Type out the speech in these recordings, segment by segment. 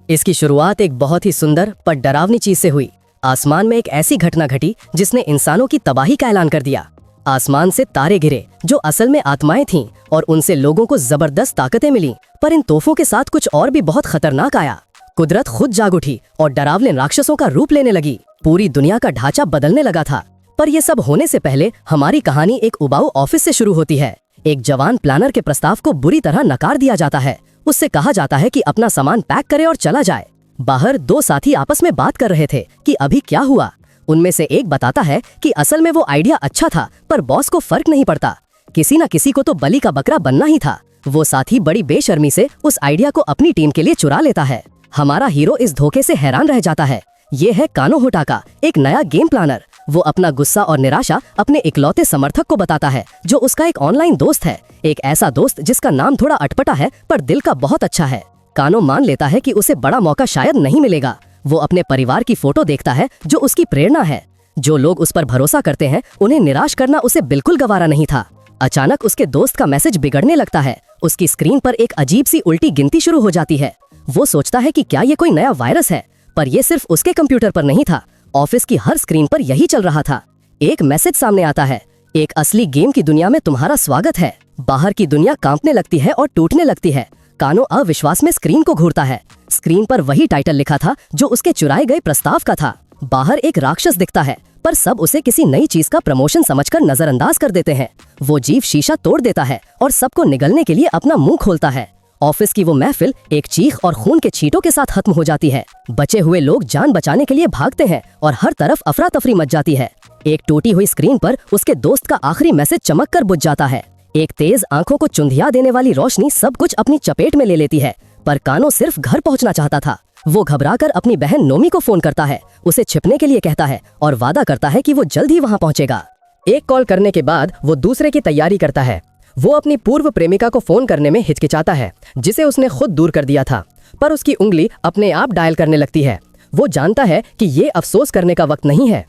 इसकी शुरुआत एक बहुत ही सुंदर पर डरावनी चीज से हुई। आसमान में एक ऐसी घटना घटी जिसने इंसानों की तबाही का ऐलान कर दिया। आसमान से तारे गिरे जो असल में आत्माएं थीं और उनसे लोगों को जबरदस्त ताकतें मिली, पर इन तोहफों के साथ कुछ और भी बहुत खतरनाक आया। कुदरत खुद जाग उठी और डरावने राक्षसों का रूप लेने लगी। पूरी दुनिया का ढांचा बदलने लगा था। पर यह सब होने से पहले हमारी कहानी एक उबाऊ ऑफिस से शुरू होती है। एक जवान प्लानर के प्रस्ताव को बुरी तरह नकार दिया जाता है। उससे कहा जाता है कि अपना सामान पैक करे और चला जाए। बाहर दो साथी आपस में बात कर रहे थे कि अभी क्या हुआ। उनमें से एक बताता है कि असल में वो आइडिया अच्छा था, पर बॉस को फर्क नहीं पड़ता। किसी न किसी को तो बलि का बकरा बनना ही था। वो साथी बड़ी बेशर्मी से उस आइडिया को अपनी टीम के लिए चुरा लेता है। हमारा हीरो इस धोखे से हैरान रह जाता है। ये है कानो होटाका, एक नया गेम प्लानर। वो अपना गुस्सा और निराशा अपने इकलौते समर्थक को बताता है, जो उसका एक ऑनलाइन दोस्त है। एक ऐसा दोस्त जिसका नाम थोड़ा अटपटा है पर दिल का बहुत अच्छा है। कानो मान लेता है कि उसे बड़ा मौका शायद नहीं मिलेगा। वो अपने परिवार की फोटो देखता है जो उसकी प्रेरणा है। जो लोग उस पर भरोसा करते हैं उन्हें निराश करना उसे बिल्कुल गवारा नहीं था। अचानक उसके दोस्त का मैसेज बिगड़ने लगता है। उसकी स्क्रीन पर एक अजीब सी उल्टी गिनती शुरू हो जाती है। वो सोचता है कि क्या ये कोई नया वायरस है, पर यह सिर्फ उसके कंप्यूटर पर नहीं था। ऑफिस की हर स्क्रीन पर यही चल रहा था। एक मैसेज सामने आता है, एक असली गेम की दुनिया में तुम्हारा स्वागत है। बाहर की दुनिया कांपने लगती है और टूटने लगती है। कानो अविश्वास में स्क्रीन को घूरता है। स्क्रीन पर वही टाइटल लिखा था जो उसके चुराए गए प्रस्ताव का था। बाहर एक राक्षस दिखता है, पर सब उसे किसी नई चीज का प्रमोशन समझकर नजरअंदाज कर देते हैं। वो जीव शीशा तोड़ देता है और सबको निगलने के लिए अपना मुंह खोलता है। ऑफिस की वो महफिल एक चीख और खून के छींटों के साथ खत्म हो जाती है। बचे हुए लोग जान बचाने के लिए भागते हैं और हर तरफ अफरा तफरी मच जाती है। एक टूटी हुई स्क्रीन पर उसके दोस्त का आखिरी मैसेज चमक कर बुझ जाता है। एक तेज आंखों को चुंधिया देने वाली रोशनी सब कुछ अपनी चपेट में ले लेती है। पर कानो सिर्फ घर पहुंचना चाहता था। वो घबराकर अपनी बहन नोमी को फोन करता है, उसे छिपने के लिए कहता है और वादा करता है कि वो जल्द ही वहां पहुंचेगा। एक कॉल करने के बाद वो दूसरे की तैयारी करता है। वो अपनी पूर्व प्रेमिका को फोन करने में हिचकिचाता है, जिसे उसने खुद दूर कर दिया था, पर उसकी उंगली अपने आप डायल करने लगती है। वो जानता है कि ये अफसोस करने का वक्त नहीं है।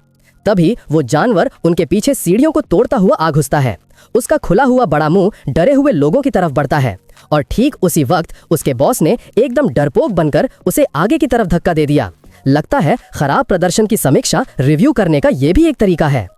तभी वो जानवर उनके पीछे सीढ़ियों को तोड़ता हुआ आ घुसता है। उसका खुला हुआ बड़ा मुंह डरे हुए लोगों की तरफ बढ़ता है और ठीक उसी वक्त उसके बॉस ने एकदम डरपोक बनकर उसे आगे की तरफ धक्का दे दिया। लगता है खराब प्रदर्शन की समीक्षा रिव्यू करने का ये भी एक तरीका है।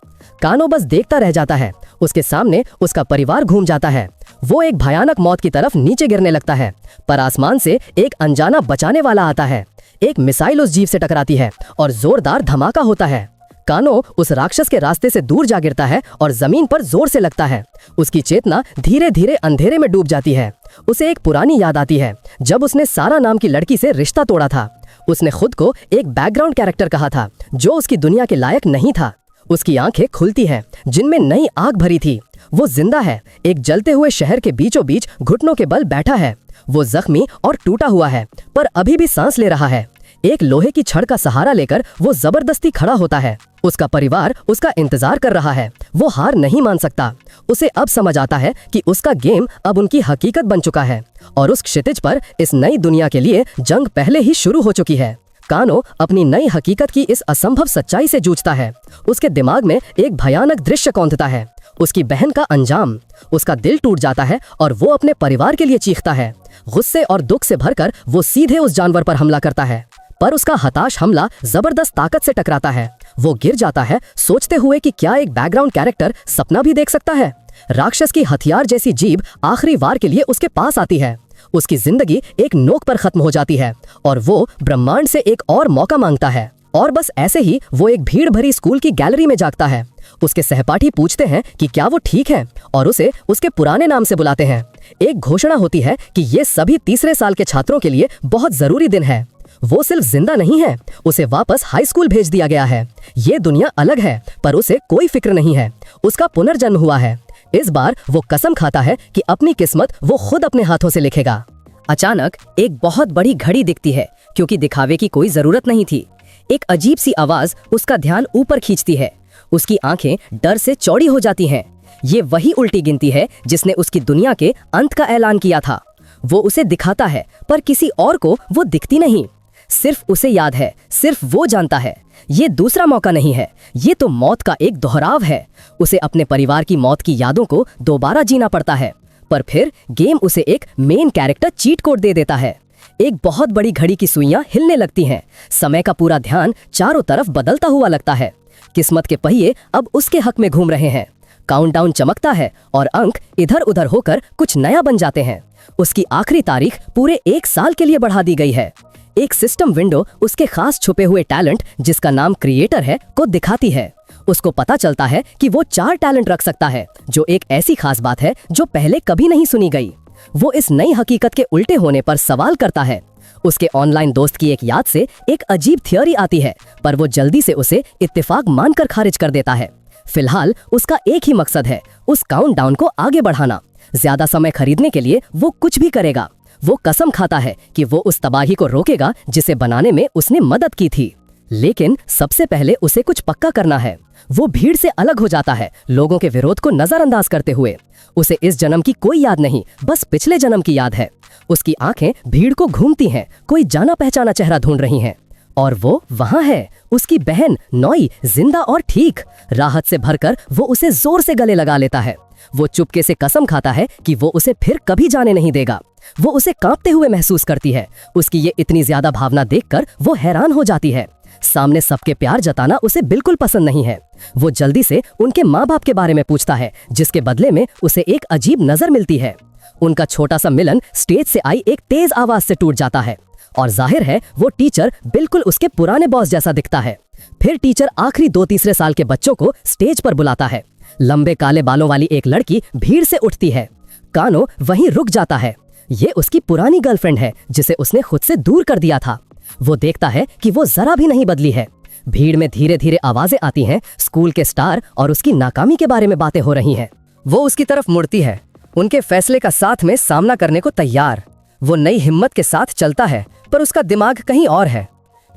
कानो बस देखता रह जाता है। उसके सामने उसका परिवार घूम जाता है। वो एक भयानक मौत की तरफ नीचे गिरने लगता है, पर आसमान से एक अनजाना बचाने वाला आता है। एक मिसाइल उस जीव से टकराती है और जोरदार धमाका होता है। कानो उस राक्षस के रास्ते से दूर जा गिरता है और जमीन पर जोर से लगता है। उसकी चेतना धीरे धीरे अंधेरे में डूब जाती है। उसे एक पुरानी याद आती है, जब उसने सारा नाम की लड़की से रिश्ता तोड़ा था। उसने खुद को एक बैकग्राउंड कैरेक्टर कहा था जो उसकी दुनिया के लायक नहीं था। उसकी आंखें खुलती हैं, जिनमें नई आग भरी थी। वो जिंदा है, एक जलते हुए शहर के बीचों बीच घुटनों के बल बैठा है। वो जख्मी और टूटा हुआ है, पर अभी भी सांस ले रहा है। एक लोहे की छड़ का सहारा लेकर वो जबरदस्ती खड़ा होता है। उसका परिवार उसका इंतजार कर रहा है। वो हार नहीं मान सकता। उसे अब समझ आता है कि उसका गेम अब उनकी हकीकत बन चुका है और उस क्षितिज पर इस नई दुनिया के लिए जंग पहले ही शुरू हो चुकी है। कानो अपनी नई हकीकत की इस असंभव सच्चाई से जूझता है। उसके दिमाग में एक भयानक दृश्य कौंधता है, उसकी बहन का अंजाम। उसका दिल टूट जाता है और वो अपने परिवार के लिए चीखता है। गुस्से और दुख से भरकर वो सीधे उस जानवर पर हमला करता है, पर उसका हताश हमला जबरदस्त ताकत से टकराता है। वो गिर जाता है, सोचते हुए कि क्या एक बैकग्राउंड कैरेक्टर सपना भी देख सकता है। राक्षस की हथियार जैसी जीभ आखिरी वार के लिए उसके पास आती है। उसकी जिंदगी एक नोक पर खत्म हो जाती है और वो ब्रह्मांड से एक और मौका मांगता है। और बस ऐसे ही वो एक भीड़ भरी स्कूल की गैलरी में जागता है। उसके सहपाठी पूछते हैं कि क्या वो ठीक है और उसे उसके पुराने नाम से बुलाते हैं। एक घोषणा होती है कि ये सभी तीसरे साल के छात्रों के लिए बहुत जरूरी दिन है। वो सिर्फ जिंदा नहीं है, उसे वापस हाई स्कूल भेज दिया गया है। ये दुनिया अलग है, पर उसे कोई फिक्र नहीं है। उसका पुनर्जन्म हुआ है। इस बार वो कसम खाता है कि अपनी किस्मत वो खुद अपने हाथों से लिखेगा। अचानक एक बहुत बड़ी घड़ी दिखती है, क्योंकि दिखावे की कोई जरूरत नहीं थी। एक अजीब सी आवाज उसका ध्यान ऊपर खींचती है। उसकी आंखें डर से चौड़ी हो जाती हैं। ये वही उल्टी गिनती है जिसने उसकी दुनिया के अंत का ऐलान किया था। वो उसे दिखाता है, पर किसी और को वो दिखती नहीं। सिर्फ उसे याद है, सिर्फ वो जानता है। ये दूसरा मौका नहीं है, ये तो मौत का एक दोहराव है। उसे अपने परिवार की मौत की यादों को दोबारा जीना पड़ता है, पर फिर गेम उसे एक मेन कैरेक्टर चीट कोड दे देता है। एक बहुत बड़ी घड़ी की सुइयां हिलने लगती हैं। समय का पूरा ध्यान चारों तरफ बदलता हुआ लगता है। किस्मत के पहिए अब उसके हक में घूम रहे हैं। काउंटडाउन चमकता है और अंक इधर उधर होकर कुछ नया बन जाते हैं। उसकी आखिरी तारीख पूरे 1 साल के लिए बढ़ा दी गई है। एक सिस्टम विंडो उसके खास छुपे हुए टैलेंट, जिसका नाम क्रिएटर है, को दिखाती है। उसको पता चलता है कि वो 4 टैलेंट रख सकता है, जो एक ऐसी खास बात है जो पहले कभी नहीं सुनी गई। वो इस नई हकीकत के उल्टे होने पर सवाल करता है। उसके ऑनलाइन दोस्त की एक याद से एक अजीब थियोरी आती है, पर वो जल्दी से उसे इत्तेफाक मानकर खारिज कर देता है। फिलहाल उसका एक ही मकसद है, उस काउंटडाउन को आगे बढ़ाना। ज्यादा समय खरीदने के लिए वो कुछ भी करेगा। वो कसम खाता है कि वो उस तबाही को रोकेगा जिसे बनाने में उसने मदद की थी। लेकिन सबसे पहले उसे कुछ पक्का करना है। वो भीड़ से अलग हो जाता है, लोगों के विरोध को नजरअंदाज करते हुए। उसे इस जन्म की कोई याद नहीं, बस पिछले जन्म की याद है। उसकी आंखें भीड़ को घूमती हैं, कोई जाना पहचाना चेहरा ढूंढ रही हैं। और वो वहां है, उसकी बहन नॉई, जिंदा और ठीक। राहत से भरकर वो उसे जोर से गले लगा लेता है। वो चुपके से कसम खाता है कि वो उसे फिर कभी जाने नहीं देगा। वो उसे कांपते हुए महसूस करती है। उसकी ये इतनी ज्यादा भावना देखकर वो हैरान हो जाती है। सामने सबके प्यार जताना उसे बिल्कुल पसंद नहीं है। वो जल्दी से उनके माँ बाप के बारे में पूछता है, जिसके बदले में उसे एक अजीब नजर मिलती है। उनका छोटा सा मिलन स्टेज से आई एक तेज आवाज से टूट जाता है और जाहिर है वो टीचर बिल्कुल उसके पुराने बॉस जैसा दिखता है। फिर टीचर आखिरी 2 तीसरे साल के बच्चों को स्टेज पर बुलाता है। लंबे काले बालों वाली एक लड़की भीड़ से उठती है। कानो वहीं रुक जाता है। ये उसकी पुरानी गर्लफ्रेंड है, जिसे उसने खुद से दूर कर दिया था। वो देखता है कि वो जरा भी नहीं बदली है। भीड़ में धीरे धीरे आवाजें आती हैं। स्कूल के स्टार और उसकी नाकामी के बारे में बातें हो रही हैं। वो उसकी तरफ मुड़ती है, उनके फैसले का साथ में सामना करने को तैयार। वो नई हिम्मत के साथ चलता है, पर उसका दिमाग कहीं और है।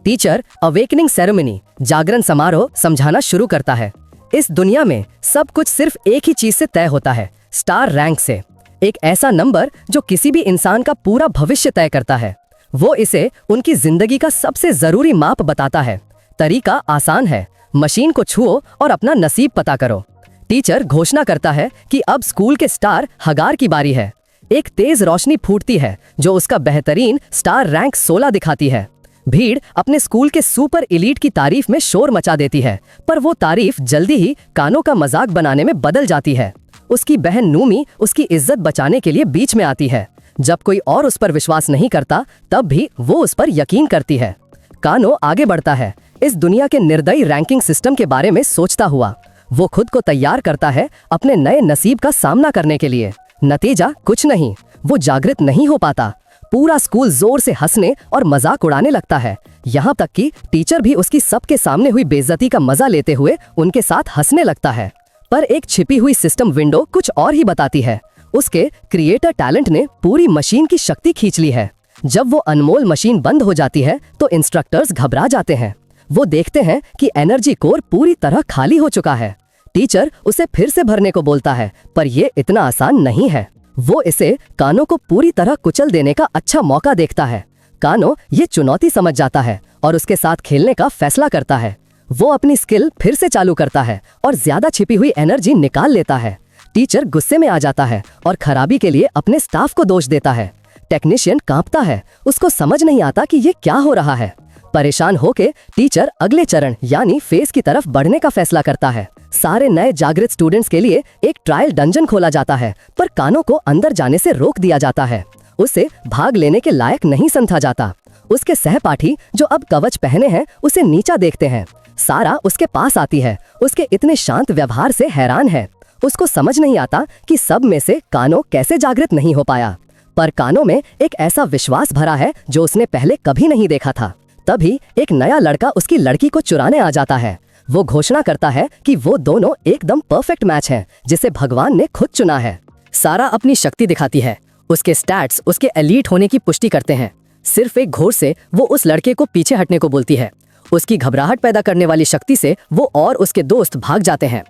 टीचर अवेकनिंग सेरेमनी, जागरण समारोह समझाना शुरू करता है। इस दुनिया में सब कुछ सिर्फ एक ही चीज से तय होता है, स्टार रैंक से। एक ऐसा नंबर जो किसी भी इंसान का पूरा भविष्य तय करता है। वो इसे उनकी जिंदगी का सबसे जरूरी माप बताता है। तरीका आसान है, मशीन को छुओ और अपना नसीब पता करो। टीचर घोषणा करता है कि अब स्कूल के स्टार हगार की बारी है। एक तेज रोशनी फूटती है जो उसका बेहतरीन स्टार रैंक 16 दिखाती है। भीड़ अपने स्कूल के सुपर एलीट की तारीफ में शोर मचा देती है, पर वो तारीफ जल्दी ही कानों का मजाक बनाने में बदल जाती है। उसकी बहन नूमी उसकी इज्जत बचाने के लिए बीच में आती है। जब कोई और उस पर विश्वास नहीं करता, तब भी वो उस पर यकीन करती है। कानो आगे बढ़ता है, इस दुनिया के निर्दयी रैंकिंग सिस्टम के बारे में सोचता हुआ। वो खुद को तैयार करता है अपने नए नसीब का सामना करने के लिए। नतीजा कुछ नहीं, वो जागृत नहीं हो पाता। पूरा स्कूल जोर से हंसने और मजाक उड़ाने लगता है। यहाँ तक कि टीचर भी उसकी सबके सामने हुई बेइज्जती का मजा लेते हुए उनके साथ हंसने लगता है। पर एक छिपी हुई सिस्टम विंडो कुछ और ही बताती है। उसके क्रिएटर टैलेंट ने पूरी मशीन की शक्ति खींच ली है। जब वो अनमोल मशीन बंद हो जाती है तो इंस्ट्रक्टर्स घबरा जाते हैं। वो देखते हैं कि एनर्जी कोर पूरी तरह खाली हो चुका है। टीचर उसे फिर से भरने को बोलता है, पर ये इतना आसान नहीं है। वो इसे कानो को पूरी तरह कुचल देने का अच्छा मौका देखता है। कानो ये चुनौती समझ जाता है और उसके साथ खेलने का फैसला करता है। वो अपनी स्किल फिर से चालू करता है और ज्यादा छिपी हुई एनर्जी निकाल लेता है। टीचर गुस्से में आ जाता है और खराबी के लिए अपने स्टाफ को दोष देता है। टेक्नीशियन कांपता है, उसको समझ नहीं आता कि ये क्या हो रहा है। परेशान होके टीचर अगले चरण यानी फेज की तरफ बढ़ने का फैसला करता है। सारे नए जागृत स्टूडेंट्स के लिए एक ट्रायल डंजन खोला जाता है, पर कानो को अंदर जाने से रोक दिया जाता है। उसे भाग लेने के लायक नहीं समझा जाता। उसके सहपाठी जो अब कवच पहने हैं उसे नीचा देखते हैं। सारा उसके पास आती है, उसके इतने शांत व्यवहार से हैरान है। उसको समझ नहीं आता कि सब में से कानो कैसे जागृत नहीं हो पाया, पर कानो में एक ऐसा विश्वास भरा है जो उसने पहले कभी नहीं देखा था। तभी एक नया लड़का उसकी लड़की को चुराने आ जाता है। वो घोषणा करता है कि वो दोनों एकदम परफेक्ट मैच हैं, जिसे भगवान ने खुद चुना है। सारा अपनी शक्ति दिखाती है। उसके स्टैट्स उसके एलीट होने की पुष्टि करते हैं। सिर्फ एक घोर से वो उस लड़के को पीछे हटने को बोलती है। उसकी घबराहट पैदा करने वाली शक्ति से वो और उसके दोस्त भाग जाते हैं।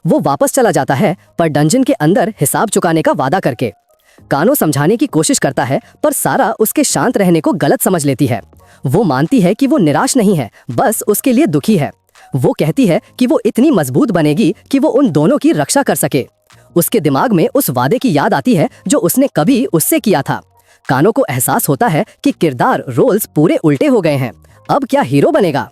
वो वापस चला जाता है, पर डंजन के अंदर हिसाब चुकाने का वादा करके। कानो समझाने की कोशिश करता है, पर सारा उसके शांत रहने को गलत समझ लेती है। वो मानती है कि वो निराश नहीं है, बस उसके लिए दुखी है। वो कहती है कि वो इतनी मजबूत बनेगी कि वो उन दोनों की रक्षा कर सके। उसके दिमाग में उस वादे की याद आती है जो उसने कभी उससे किया था। कानो को एहसास होता है कि किरदार रोल्स पूरे उल्टे हो गए हैं। अब क्या हीरो बनेगा?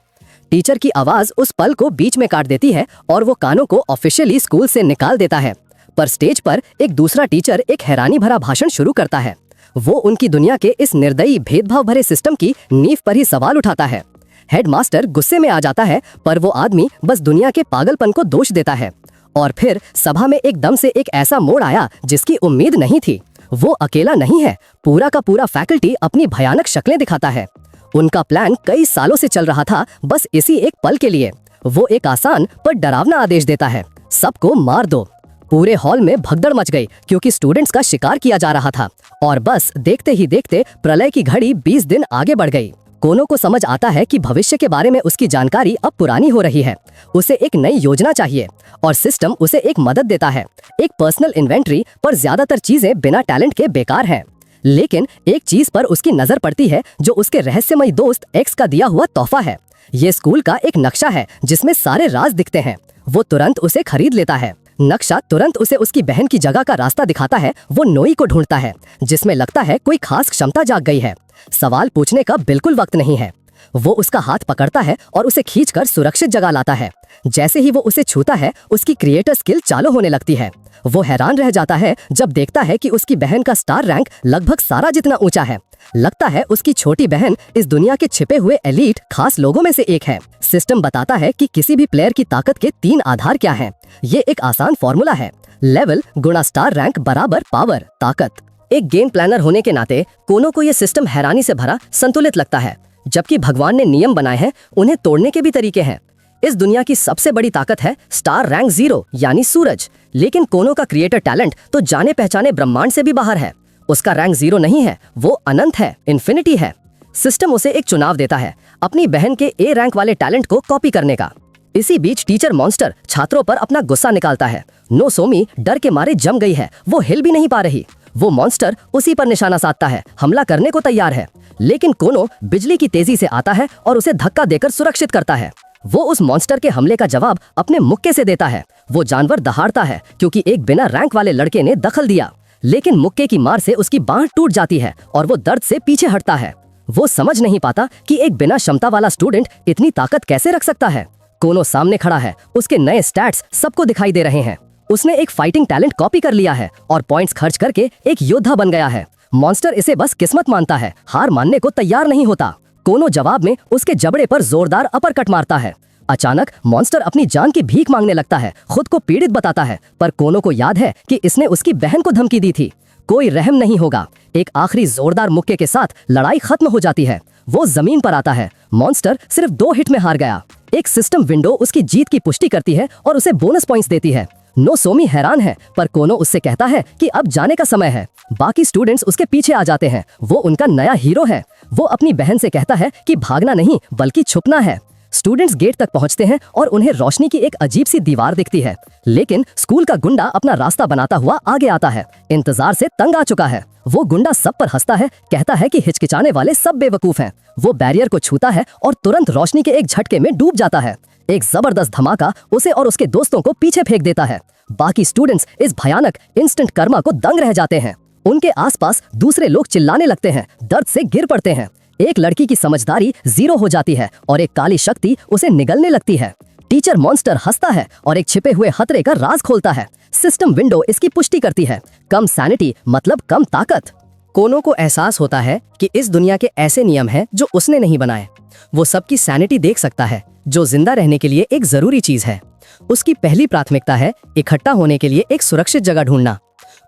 टीचर की आवाज उस पल को बीच में काट देती है और वो कानो को ऑफिशियली स्कूल से निकाल देता है। पर स्टेज पर एक दूसरा टीचर एक हैरानी भरा भाषण शुरू करता है। वो उनकी दुनिया के इस निर्दयी भेदभाव भरे सिस्टम की नींव पर ही सवाल उठाता है। हेडमास्टर गुस्से में आ जाता है, पर वो आदमी बस दुनिया के पागलपन को दोष देता है। और फिर सभा में एकदम से एक ऐसा मोड़ आया जिसकी उम्मीद नहीं थी। वो अकेला नहीं है, पूरा का पूरा फैकल्टी अपनी भयानक शक्लें दिखाता है। उनका प्लान कई सालों से चल रहा था, बस इसी एक पल के लिए। वो एक आसान पर डरावना आदेश देता है, सबको मार दो। पूरे हॉल में भगदड़ मच गई क्योंकि स्टूडेंट्स का शिकार किया जा रहा था। और बस देखते ही देखते प्रलय की घड़ी 20 दिन आगे बढ़ गई। कोनो को समझ आता है कि भविष्य के बारे में उसकी जानकारी अब पुरानी हो रही है। उसे एक नई योजना चाहिए और सिस्टम उसे एक मदद देता है, एक पर्सनल इन्वेंट्री, पर ज्यादातर चीजें बिना टैलेंट के बेकार हैं। लेकिन एक चीज पर उसकी नजर पड़ती है जो उसके रहस्यमयी दोस्त एक्स का दिया हुआ तोहफा है। ये स्कूल का एक नक्शा है जिसमें सारे राज दिखते हैं। वो तुरंत उसे खरीद लेता है। नक्शा तुरंत उसे उसकी बहन की जगह का रास्ता दिखाता है। वो नोई को ढूंढता है जिसमें लगता है कोई खास क्षमता जाग गई है। सवाल पूछने का बिल्कुल वक्त नहीं है। वो उसका हाथ पकड़ता है और उसे खींचकर सुरक्षित जगह लाता है। जैसे ही वो उसे छूता है, उसकी क्रिएटर स्किल चालू होने लगती है। वो हैरान रह जाता है जब देखता है कि उसकी बहन का स्टार रैंक लगभग सारा जितना ऊंचा है। लगता है उसकी छोटी बहन इस दुनिया के छिपे हुए एलीट खास लोगों में से एक है। सिस्टम बताता है कि किसी भी प्लेयर की ताकत के 3 आधार क्या हैं। ये एक आसान फॉर्मूला है, लेवल गुणा स्टार रैंक बराबर पावर ताकत। एक गेम प्लानर होने के नाते कोनो को ये सिस्टम हैरानी से भरा संतुलित लगता है। जबकि भगवान ने नियम बनाए हैं, उन्हें तोड़ने के भी तरीके हैं। इस दुनिया की सबसे बड़ी ताकत है स्टार रैंक 0 यानी सूरज। लेकिन कोनो का क्रिएटर टैलेंट तो जाने पहचाने ब्रह्मांड से भी बाहर है। उसका रैंक 0 नहीं है, वो अनंत है, इन्फिनिटी है। सिस्टम उसे एक चुनाव देता है, अपनी बहन के ए रैंक वाले टैलेंट को कॉपी करने का। इसी बीच टीचर मॉन्स्टर छात्रों पर अपना गुस्सा निकालता है। नोसोमी डर के मारे जम गई है, वो हिल भी नहीं पा रही। वो मॉन्स्टर उसी पर निशाना साधता है, हमला करने को तैयार है। लेकिन कोनो बिजली की तेजी से आता है और उसे धक्का देकर सुरक्षित करता है। वो उस मॉन्स्टर के हमले का जवाब अपने मुक्के से देता है। वो जानवर दहाड़ता है क्योंकि एक बिना रैंक वाले लड़के ने दखल दिया। लेकिन मुक्के की मार से उसकी बांह टूट जाती है और वो दर्द से पीछे हटता है। वो समझ नहीं पाता कि एक बिना क्षमता वाला स्टूडेंट इतनी ताकत कैसे रख सकता है। कोनो सामने खड़ा है, उसके नए स्टैट्स सबको दिखाई दे रहे हैं। उसने एक फाइटिंग टैलेंट कॉपी कर लिया है और पॉइंट्स खर्च करके एक योद्धा बन गया है। मॉन्स्टर इसे बस किस्मत मानता है, हार मानने को तैयार नहीं होता। कोनो जवाब में उसके जबड़े पर जोरदार अपरकट मारता है। अचानक मॉन्स्टर अपनी जान की भीख मांगने लगता है, खुद को पीड़ित बताता है। पर कोनो को याद है कि इसने उसकी बहन को धमकी दी थी। कोई रहम नहीं होगा। एक आखिरी जोरदार मुक्के के साथ लड़ाई खत्म हो जाती है। वो जमीन पर आता है। मॉन्स्टर सिर्फ 2 हिट में हार गया। एक सिस्टम विंडो उसकी जीत की पुष्टि करती है और उसे बोनस पॉइंट्स देती है। नोसोमी हैरान है, पर कोनो उससे कहता है कि अब जाने का समय है। बाकी स्टूडेंट्स उसके पीछे आ जाते हैं। वो उनका नया हीरो है। वो अपनी बहन से कहता है कि भागना नहीं बल्कि छुपना है। स्टूडेंट्स गेट तक पहुंचते हैं और उन्हें रोशनी की एक अजीब सी दीवार दिखती है। लेकिन स्कूल का गुंडा अपना रास्ता बनाता हुआ आगे आता है। इंतजार से तंग आ चुका है। वो गुंडा सब पर हंसता है, कहता है कि हिचकिचाने वाले सब बेवकूफ हैं। वो बैरियर को छूता है और तुरंत रोशनी के एक झटके में डूब जाता है। एक जबरदस्त धमाका उसे और उसके दोस्तों को पीछे फेंक देता है। बाकी स्टूडेंट्स इस भयानक इंस्टेंट कर्मा को दंग रह जाते हैं। उनके आसपास दूसरे लोग चिल्लाने लगते हैं, दर्द से गिर पड़ते हैं। एक लड़की की समझदारी 0 हो जाती है और एक काली शक्ति उसे निगलने लगती है। टीचर मॉन्स्टर हंसता है और एक छिपे हुए खतरे का राज खोलता है। सिस्टम विंडो इसकी पुष्टि करती है, कम सैनिटी मतलब कम ताकत। कोनो को एहसास होता है कि इस दुनिया के ऐसे नियम हैं जो उसने नहीं बनाए। वो सबकी सैनिटी देख सकता है, जो जिंदा रहने के लिए एक जरूरी चीज है। उसकी पहली प्राथमिकता है इकट्ठा होने के लिए एक सुरक्षित जगह ढूंढना।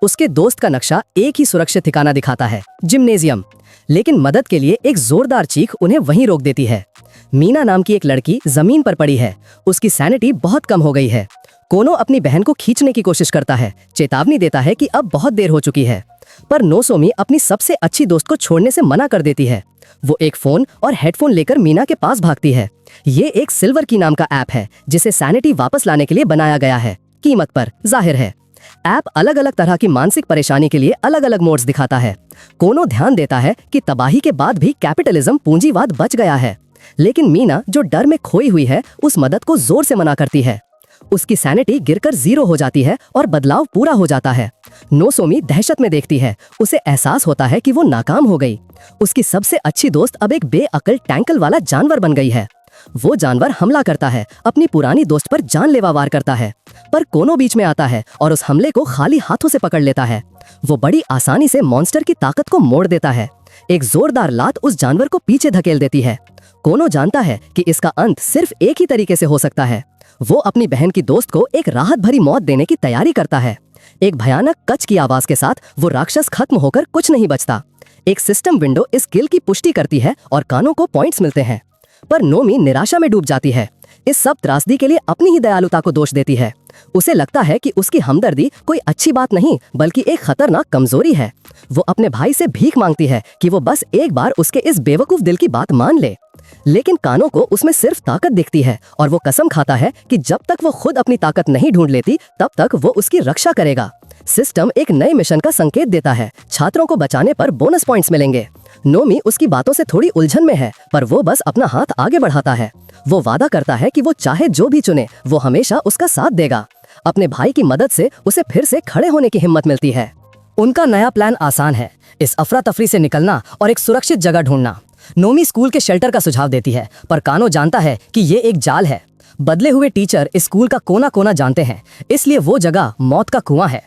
उसके दोस्त का नक्शा एक ही सुरक्षित ठिकाना दिखाता है, जिम्नेजियम। लेकिन मदद के लिए एक जोरदार चीख उन्हें वहीं रोक देती है। मीना नाम की एक लड़की जमीन पर पड़ी है। उसकी सैनिटी बहुत कम हो गई है। कोनो अपनी बहन को खींचने की कोशिश करता है, चेतावनी देता है कि अब बहुत देर हो चुकी है। पर नोसोमी अपनी सबसे अच्छी दोस्त को छोड़ने से मना कर देती है। वो एक फोन और हेडफोन लेकर मीना के पास भागती है। ये एक सिल्वर की नाम का ऐप है जिसे सैनिटी वापस लाने के लिए बनाया गया है, कीमत पर जाहिर है। ऐप अलग अलग तरह की मानसिक परेशानी के लिए अलग अलग मोड्स दिखाता है। कोनो ध्यान देता है कि तबाही के बाद भी कैपिटलिज्म पूंजीवाद बच गया है। लेकिन मीना जो डर में खोई हुई है, उस मदद को जोर से मना करती है। उसकी सैनिटी गिरकर 0 हो जाती है और बदलाव पूरा हो जाता है। नोसोमी दहशत में देखती है। उसे एहसास होता है कि वो नाकाम हो गई। उसकी सबसे अच्छी दोस्त अब एक बेअक्ल टैंकल वाला जानवर बन गई है। वो जानवर हमला करता है, अपनी पुरानी दोस्त पर जानलेवा वार करता है, पर कोनो बीच में आता है और उस हमले को खाली हाथों से पकड़ लेता है। वो बड़ी आसानी से मॉन्स्टर की ताकत को मोड़ देता है। एक जोरदार लात उस जानवर को पीछे धकेल देती है। कोनो जानता है कि इसका अंत सिर्फ एक ही तरीके से हो सकता है। वो अपनी बहन की दोस्त को एक राहत भरी मौत देने की तैयारी करता है। एक भयानक कच की आवाज के साथ वो राक्षस खत्म होकर कुछ नहीं बचता। एक सिस्टम विंडो इस किल की पुष्टि करती है और कानो को पॉइंट्स मिलते हैं, पर नोमी निराशा में डूब जाती है। इस सब त्रासदी के लिए अपनी ही दयालुता को दोष देती है। उसे लगता है कि उसकी हमदर्दी कोई अच्छी बात नहीं बल्कि एक खतरनाक कमजोरी है। वो अपने भाई से भीख मांगती है कि वो बस एक बार उसके इस बेवकूफ दिल की बात मान ले, लेकिन कानो को उसमें सिर्फ ताकत दिखती है और वो कसम खाता है कि जब तक वो खुद अपनी ताकत नहीं ढूंढ लेती तब तक वो उसकी रक्षा करेगा। सिस्टम एक नए मिशन का संकेत देता है। छात्रों को बचाने पर बोनस पॉइंट्स मिलेंगे। नोमी उसकी बातों से थोड़ी उलझन में है, पर वो बस अपना हाथ आगे बढ़ाता है। वो वादा करता है कि वो चाहे जो भी चुने वो हमेशा उसका साथ देगा। अपने भाई की मदद से उसे फिर से खड़े होने की हिम्मत मिलती है। उनका नया प्लान आसान है, इस अफरा तफरी से निकलना और एक सुरक्षित जगह ढूंढना। नोमी स्कूल के शेल्टर का सुझाव देती है, पर कानो जानता है कि ये एक जाल है। बदले हुए टीचर इस स्कूल का कोना कोना जानते हैं, इसलिए वो जगह मौत का कुआं है।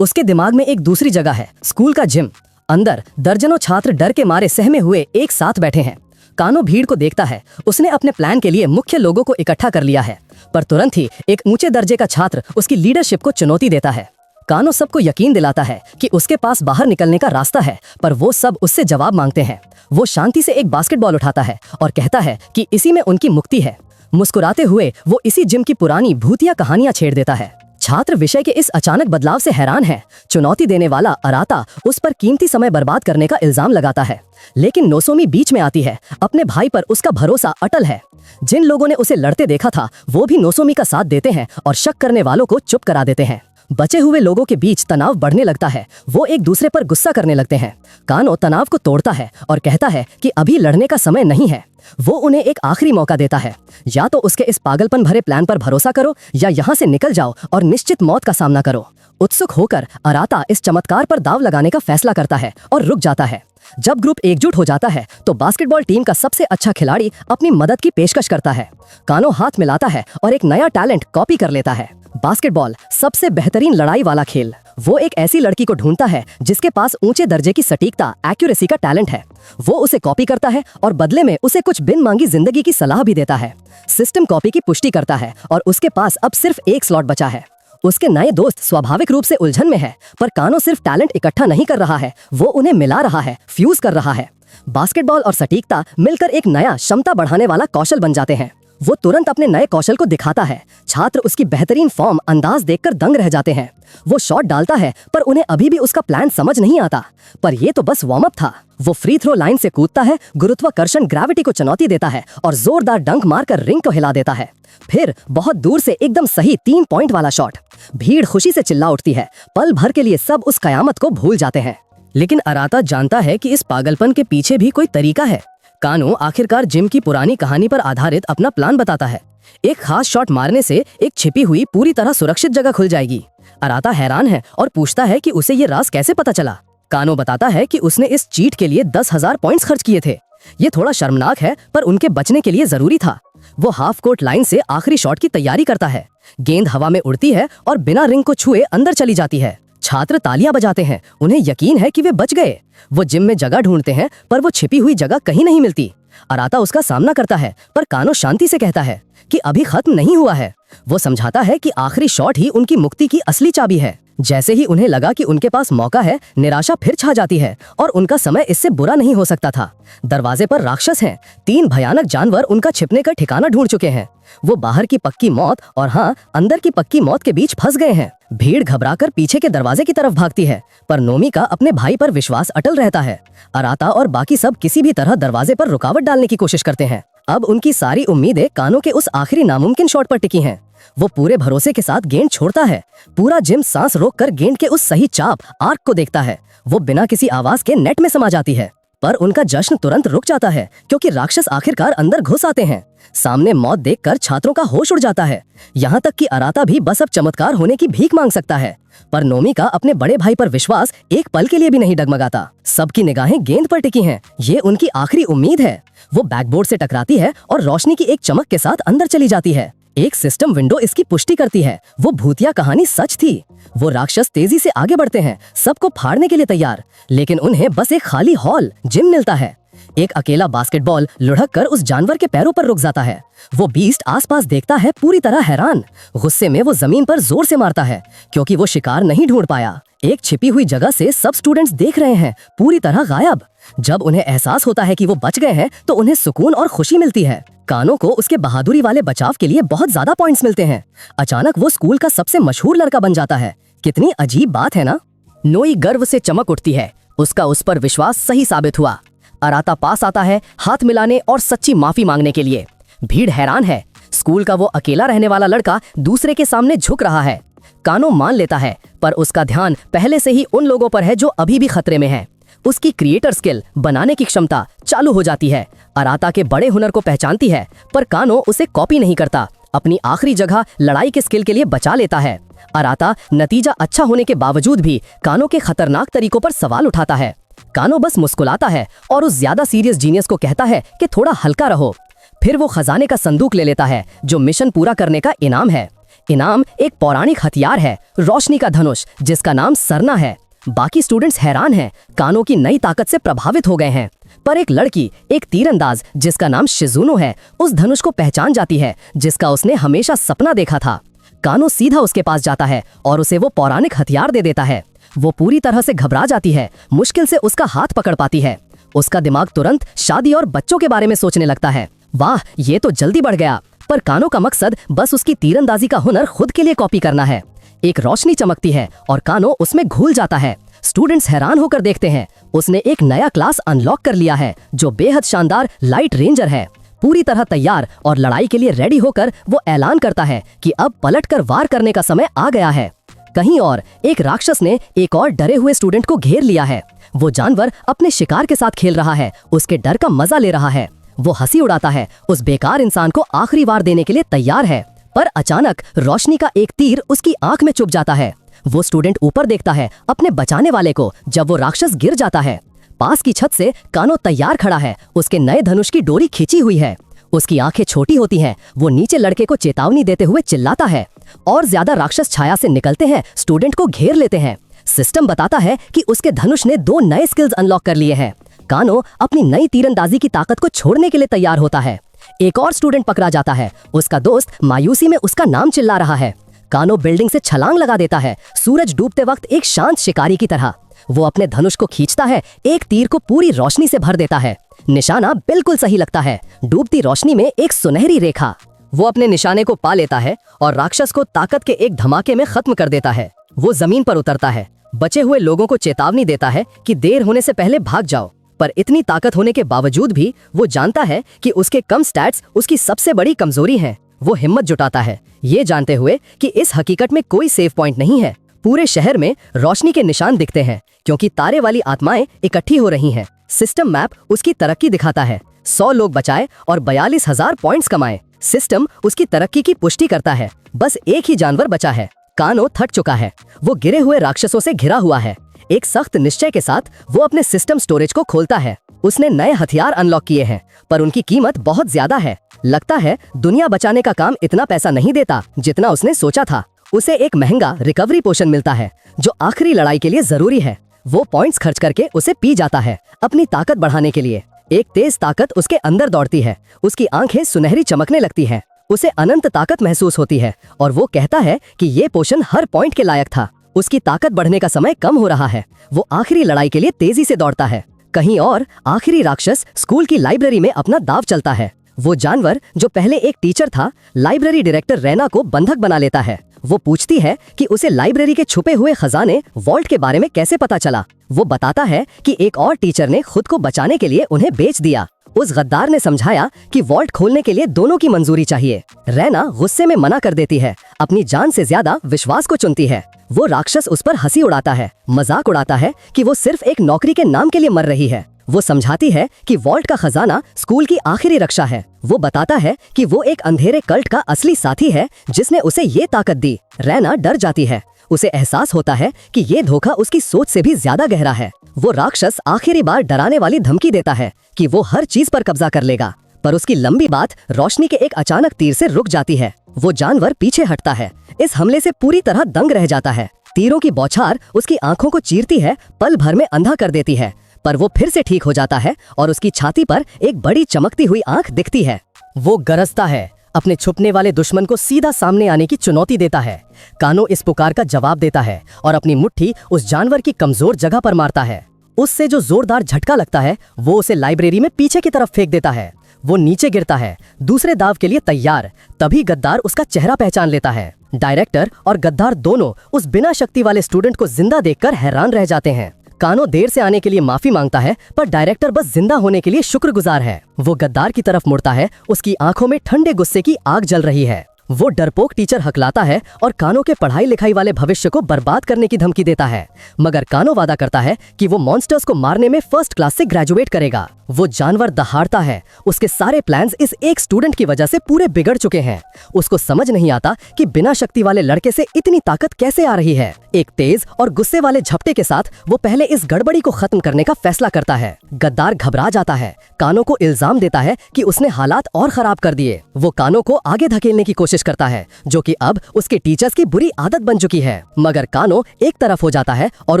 उसके दिमाग में एक दूसरी जगह है, स्कूल का जिम। अंदर दर्जनों छात्र डर के मारे सहमे हुए एक साथ बैठे हैं। कानो भीड़ को देखता है। उसने अपने प्लान के लिए मुख्य लोगों को इकट्ठा कर लिया है, पर तुरंत ही एक ऊंचे दर्जे का छात्र उसकी लीडरशिप को चुनौती देता है। कानो सबको यकीन दिलाता है कि उसके पास बाहर निकलने का रास्ता है, पर वो सब उससे जवाब मांगते हैं। वो शांति से एक बास्केटबॉल उठाता है और कहता है कि इसी में उनकी मुक्ति है। मुस्कुराते हुए वो इसी जिम की पुरानी भूतिया कहानियां छेड़ देता है। छात्र विषय के इस अचानक बदलाव से हैरान है। चुनौती देने वाला अराता उस पर कीमती समय बर्बाद करने का इल्जाम लगाता है, लेकिन नोसोमी बीच में आती है। अपने भाई पर उसका भरोसा अटल है। जिन लोगों ने उसे लड़ते देखा था वो भी नोसोमी का साथ देते हैं और शक करने वालों को चुप करा देते हैं। बचे हुए लोगों के बीच तनाव बढ़ने लगता है। वो एक दूसरे पर गुस्सा करने लगते हैं। कानो तनाव को तोड़ता है और कहता है कि अभी लड़ने का समय नहीं है। वो उन्हें एक आखिरी मौका देता है, या तो उसके इस पागलपन भरे प्लान पर भरोसा करो या यहाँ से निकल जाओ और निश्चित मौत का सामना करो। उत्सुक होकर अराता इस चमत्कार पर दाव लगाने का फैसला करता है और रुक जाता है। जब ग्रुप एकजुट हो जाता है तो बास्केटबॉल टीम का सबसे अच्छा खिलाड़ी अपनी मदद की पेशकश करता है। कानो हाथ मिलाता है और एक नया टैलेंट कॉपी कर लेता है। बास्केटबॉल सबसे बेहतरीन लड़ाई वाला खेल। वो एक ऐसी लड़की को ढूंढता है जिसके पास ऊंचे दर्जे की सटीकता, एक्यूरेसी का टैलेंट है। वो उसे कॉपी करता है और बदले में उसे कुछ बिन मांगी जिंदगी की सलाह भी देता है। सिस्टम कॉपी की पुष्टि करता है और उसके पास अब सिर्फ एक स्लॉट बचा है। उसके नए दोस्त स्वाभाविक रूप से उलझन में है, पर कानो सिर्फ टैलेंट इकट्ठा नहीं कर रहा है, वो उन्हें मिला रहा है, फ्यूज कर रहा है। बास्केटबॉल और सटीकता मिलकर एक नया क्षमता बढ़ाने वाला कौशल बन जाते हैं। वो तुरंत अपने नए कौशल को दिखाता है। छात्र उसकी बेहतरीन फॉर्म अंदाज देखकर दंग रह जाते हैं। वो शॉट डालता है, पर उन्हें अभी भी उसका प्लान समझ नहीं आता। पर ये तो बस वार्म अप था। वो फ्री थ्रो लाइन से कूदता है, गुरुत्वाकर्षण ग्रेविटी को चुनौती देता है और जोरदार डंक मारकर रिंग को हिला देता है। फिर बहुत दूर से एकदम सही 3 पॉइंट वाला शॉट। भीड़ खुशी से चिल्ला उठती है। पल भर के लिए सब उस कयामत को भूल जाते हैं। लेकिन अराता जानता है कि इस पागलपन के पीछे भी कोई तरीका है। कानो आखिरकार जिम की पुरानी कहानी पर आधारित अपना प्लान बताता है। एक खास शॉट मारने से एक छिपी हुई पूरी तरह सुरक्षित जगह खुल जाएगी। अराता हैरान है और पूछता है कि उसे ये राज कैसे पता चला। कानो बताता है कि उसने इस चीट के लिए 10,000 पॉइंट्स खर्च किए थे। ये थोड़ा शर्मनाक है, पर उनके बचने के लिए जरूरी था। वो हाफ कोर्ट लाइन से आखिरी शॉट की तैयारी करता है। गेंद हवा में उड़ती है और बिना रिंग को छुए अंदर चली जाती है। छात्र तालियां बजाते हैं। उन्हें यकीन है कि वे बच गए। वो जिम में जगह ढूंढते हैं, पर वो छिपी हुई जगह कहीं नहीं मिलती। अराता उसका सामना करता है, पर कानो शांति से कहता है कि अभी खत्म नहीं हुआ है। वो समझाता है कि आखिरी शॉट ही उनकी मुक्ति की असली चाबी है। जैसे ही उन्हें लगा कि उनके पास मौका है, निराशा फिर छा जाती है और उनका समय इससे बुरा नहीं हो सकता था। दरवाजे पर राक्षस हैं। 3 भयानक जानवर उनका छिपने का ठिकाना ढूंढ चुके हैं। वो बाहर की पक्की मौत और हाँ, अंदर की पक्की मौत के बीच फंस गए हैं। भीड़ घबराकर पीछे के दरवाजे की तरफ भागती है, पर नोमी का अपने भाई पर विश्वास अटल रहता है। अराता और बाकी सब किसी भी तरह दरवाजे पर रुकावट डालने की कोशिश करते हैं। अब उनकी सारी उम्मीदें कानो के उस आखिरी नामुमकिन शॉट पर टिकी हैं। वो पूरे भरोसे के साथ गेंद छोड़ता है। पूरा जिम सांस रोककर गेंद के उस सही चाप आर्क को देखता है। वो बिना किसी आवाज के नेट में समा जाती है। पर उनका जश्न तुरंत रुक जाता है क्योंकि राक्षस आखिरकार अंदर घुस आते हैं। सामने मौत देखकर छात्रों का होश उड़ जाता है। यहाँ तक कि अराता भी बस अब चमत्कार होने की भीख मांग सकता है। पर नोमी का अपने बड़े भाई पर विश्वास एक पल के लिए भी नहीं डगमगाता। सबकी निगाहें गेंद पर टिकी हैं। ये उनकी आखिरी उम्मीद है। वो बैकबोर्ड से टकराती है और रोशनी की एक चमक के साथ अंदर चली जाती है। एक सिस्टम विंडो इसकी पुष्टि करती है। वो भूतिया कहानी सच थी। वो राक्षस तेजी से आगे बढ़ते हैं, सबको फाड़ने के लिए तैयार, लेकिन उन्हें बस एक खाली हॉल जिम मिलता है। एक अकेला बास्केटबॉल लुढ़क कर उस जानवर के पैरों पर रुक जाता है। वो बीस्ट आसपास देखता है, पूरी तरह हैरान। गुस्से में वो जमीन पर जोर से मारता है क्योंकि वो शिकार नहीं ढूंढ पाया। एक छिपी हुई जगह से सब स्टूडेंट्स देख रहे हैं, पूरी तरह गायब। जब उन्हें एहसास होता है कि वो बच गए हैं तो उन्हें सुकून और खुशी मिलती है। कानो को उसके बहादुरी वाले बचाव के लिए बहुत ज्यादा पॉइंट्स मिलते हैं। अचानक वो स्कूल का सबसे मशहूर लड़का बन जाता है। कितनी अजीब बात है ना। नोई गर्व से चमक उठती है। उसका उस पर विश्वास सही साबित हुआ। अराता पास आता है, हाथ मिलाने और सच्ची माफी मांगने के लिए। भीड़ हैरान है। स्कूल का वो अकेला रहने वाला लड़का दूसरे के सामने झुक रहा है। कानो मान लेता है, पर उसका ध्यान पहले से ही उन लोगों पर है जो अभी भी खतरे में हैं। उसकी क्रिएटर स्किल, बनाने की क्षमता चालू हो जाती है। अराता के बड़े हुनर को पहचानती है, पर कानो उसे कॉपी नहीं करता। अपनी आखिरी जगह लड़ाई के स्किल के लिए बचा लेता है। अराता नतीजा अच्छा होने के बावजूद भी कानो के खतरनाक तरीकों पर सवाल उठाता है। कानो बस मुस्कुराता है और उस ज्यादा सीरियस जीनियस को कहता है कि थोड़ा हल्का रहो। फिर वो खजाने का संदूक ले लेता है जो मिशन पूरा करने का इनाम है। इनाम एक पौराणिक हथियार है, रोशनी का धनुष, जिसका नाम सरना है। बाकी स्टूडेंट्स हैरान हैं, कानो की नई ताकत से प्रभावित हो गए हैं। पर एक लड़की, एक तीरंदाज जिसका नाम शिजुनो है, उस धनुष को पहचान जाती है जिसका उसने हमेशा सपना देखा था। कानो सीधा उसके पास जाता है और उसे वो पौराणिक हथियार दे देता है। वो पूरी तरह से घबरा जाती है, मुश्किल से उसका हाथ पकड़ पाती है। उसका दिमाग तुरंत शादी और बच्चों के बारे में सोचने लगता है। वाह, ये तो जल्दी बढ़ गया। पर कानो का मकसद बस उसकी तीरंदाजी का हुनर खुद के लिए कॉपी करना है। एक रोशनी चमकती है और कानो उसमें घुल जाता है। स्टूडेंट्स हैरान होकर देखते हैं। उसने एक नया क्लास अनलॉक कर लिया है जो बेहद शानदार लाइट रेंजर है। पूरी तरह तैयार और लड़ाई के लिए रेडी होकर वो ऐलान करता है कि अब पलटकर वार करने का समय आ गया है। कहीं और एक राक्षस ने एक और डरे हुए स्टूडेंट को घेर लिया है। वो जानवर अपने शिकार के साथ खेल रहा है, उसके डर का मजा ले रहा है। वो हंसी उड़ाता है, उस बेकार इंसान को आखिरी वार देने के लिए तैयार है। पर अचानक रोशनी का एक तीर उसकी आंख में चुभ जाता है। वो स्टूडेंट ऊपर देखता है अपने बचाने वाले को जब वो राक्षस गिर जाता है। पास की छत से कानो तैयार खड़ा है, उसके नए धनुष की डोरी खींची हुई है। उसकी आंखें छोटी होती हैं। वो नीचे लड़के को चेतावनी देते हुए चिल्लाता है और ज्यादा राक्षस छाया से निकलते हैं, स्टूडेंट को घेर लेते हैं। सिस्टम बताता है कि उसके धनुष ने 2 नए स्किल्स अनलॉक कर लिए हैं। कानो अपनी नई तीरंदाजी की ताकत को छोड़ने के लिए तैयार होता है। एक और स्टूडेंट पकड़ा जाता है। उसका दोस्त मायूसी में उसका नाम चिल्ला रहा है। कानो बिल्डिंग से छलांग लगा देता है, सूरज डूबते वक्त एक शांत शिकारी की तरह। वो अपने धनुष को खींचता है, एक तीर को पूरी रोशनी से भर देता है। निशाना बिल्कुल सही लगता है, डूबती रोशनी में एक सुनहरी रेखा। वो अपने निशाने को पा लेता है और राक्षस को ताकत के एक धमाके में खत्म कर देता है। वो जमीन पर उतरता है, बचे हुए लोगों को चेतावनी देता है कि देर होने से पहले भाग जाओ। पर इतनी ताकत होने के बावजूद भी वो जानता है कि उसके कम स्टैट्स उसकी सबसे बड़ी कमजोरी है। वो हिम्मत जुटाता है, ये जानते हुए कि इस हकीकत में कोई सेफ पॉइंट नहीं है। पूरे शहर में रोशनी के निशान दिखते हैं क्योंकि तारे वाली आत्माएं इकट्ठी हो रही हैं। सिस्टम मैप उसकी तरक्की दिखाता है। 100 लोग बचाए और 42,000 पॉइंट्स कमाए। सिस्टम उसकी तरक्की की पुष्टि करता है। बस एक ही जानवर बचा है। कानो थक चुका है। वो गिरे हुए राक्षसों से घिरा हुआ है। एक सख्त निश्चय के साथ वो अपने सिस्टम स्टोरेज को खोलता है। उसने नए हथियार अनलॉक किए हैं, पर उनकी कीमत बहुत ज्यादा है। लगता है दुनिया बचाने का काम इतना पैसा नहीं देता जितना उसने सोचा था। उसे एक महंगा रिकवरी पोशन मिलता है जो आखिरी लड़ाई के लिए जरूरी है। वो पॉइंट्स खर्च करके उसे पी जाता है अपनी ताकत बढ़ाने के लिए। एक तेज ताकत उसके अंदर दौड़ती है। उसकी आंखें सुनहरी चमकने लगती हैं। उसे अनंत ताकत महसूस होती है और वो कहता है कि ये पोशन हर पॉइंट के लायक था। उसकी ताकत बढ़ने का समय कम हो रहा है। वो आखिरी लड़ाई के लिए तेजी से दौड़ता है। कहीं और आखिरी राक्षस स्कूल की लाइब्रेरी में अपना दाव चलता है। वो जानवर जो पहले एक टीचर था, लाइब्रेरी डायरेक्टर रैना को बंधक बना लेता है। वो पूछती है कि उसे लाइब्रेरी के छुपे हुए खजाने वॉल्ट के बारे में कैसे पता चला। वो बताता है कि एक और टीचर ने खुद को बचाने के लिए उन्हें बेच दिया। उस गद्दार ने समझाया कि वॉल्ट खोलने के लिए दोनों की मंजूरी चाहिए। रैना गुस्से में मना कर देती है, अपनी जान से ज्यादा विश्वास को चुनती है। वो राक्षस उस पर हंसी उड़ाता है, मजाक उड़ाता है कि वो सिर्फ एक नौकरी के नाम के लिए मर रही है। वो समझाती है कि वॉल्ट का खजाना स्कूल की आखिरी रक्षा है। वो बताता है कि वो एक अंधेरे कल्ट का असली साथी है जिसने उसे ये ताकत दी। रैना डर जाती है। उसे एहसास होता है कि ये धोखा उसकी सोच से भी ज्यादा गहरा है। वो राक्षस आखिरी बार डराने वाली धमकी देता है कि वो हर चीज पर कब्जा कर लेगा, पर उसकी लंबी बात रोशनी के एक अचानक तीर से रुक जाती है। वो जानवर पीछे हटता है। इस हमले से पूरी तरह दंग रह जाता है। तीरों की बौछार उसकी आंखों को चीरती है, पल भर में अंधा कर देती है, पर वो फिर से ठीक हो जाता है और उसकी छाती पर एक बड़ी चमकती हुई आंख दिखती है। वो गरजता है, अपने छुपने वाले दुश्मन को सीधा सामने आने की चुनौती देता है। कानो इस पुकार का जवाब देता है और अपनी मुट्ठी उस जानवर की कमजोर जगह पर मारता है। उससे जो जोरदार झटका लगता है वो उसे लाइब्रेरी में पीछे की तरफ फेंक देता है। वो नीचे गिरता है, दूसरे दाव के लिए तैयार। तभी गद्दार उसका चेहरा पहचान लेता है। डायरेक्टर और गद्दार दोनों उस बिना शक्ति वाले स्टूडेंट को जिंदा देखकर हैरान रह जाते हैं। कानो देर से आने के लिए माफी मांगता है, पर डायरेक्टर बस जिंदा होने के लिए शुक्रगुजार है। वो गद्दार की तरफ मुड़ता है। उसकी आंखों में ठंडे गुस्से की आग जल रही है। वो डरपोक टीचर हकलाता है और कानो के पढ़ाई लिखाई वाले भविष्य को बर्बाद करने की धमकी देता है, मगर कानो वादा करता है कि वो मॉन्स्टर्स को मारने में फर्स्ट क्लास से ग्रेजुएट करेगा। वो जानवर दहाड़ता है। उसके सारे प्लान्स इस एक स्टूडेंट की वजह से पूरे बिगड़ चुके हैं। उसको समझ नहीं आता कि बिना शक्ति वाले लड़के से इतनी ताकत कैसे आ रही है। एक तेज और गुस्से वाले झपटे के साथ वो पहले इस गड़बड़ी को खत्म करने का फैसला करता है। गद्दार घबरा जाता है। कानो को इल्जाम देता है कि उसने हालात और खराब कर दिए। वो कानो को आगे धकेलने की कोशिश करता है, जो कि अब उसके टीचर्स की बुरी आदत बन चुकी है, मगर कानो एक तरफ हो जाता है और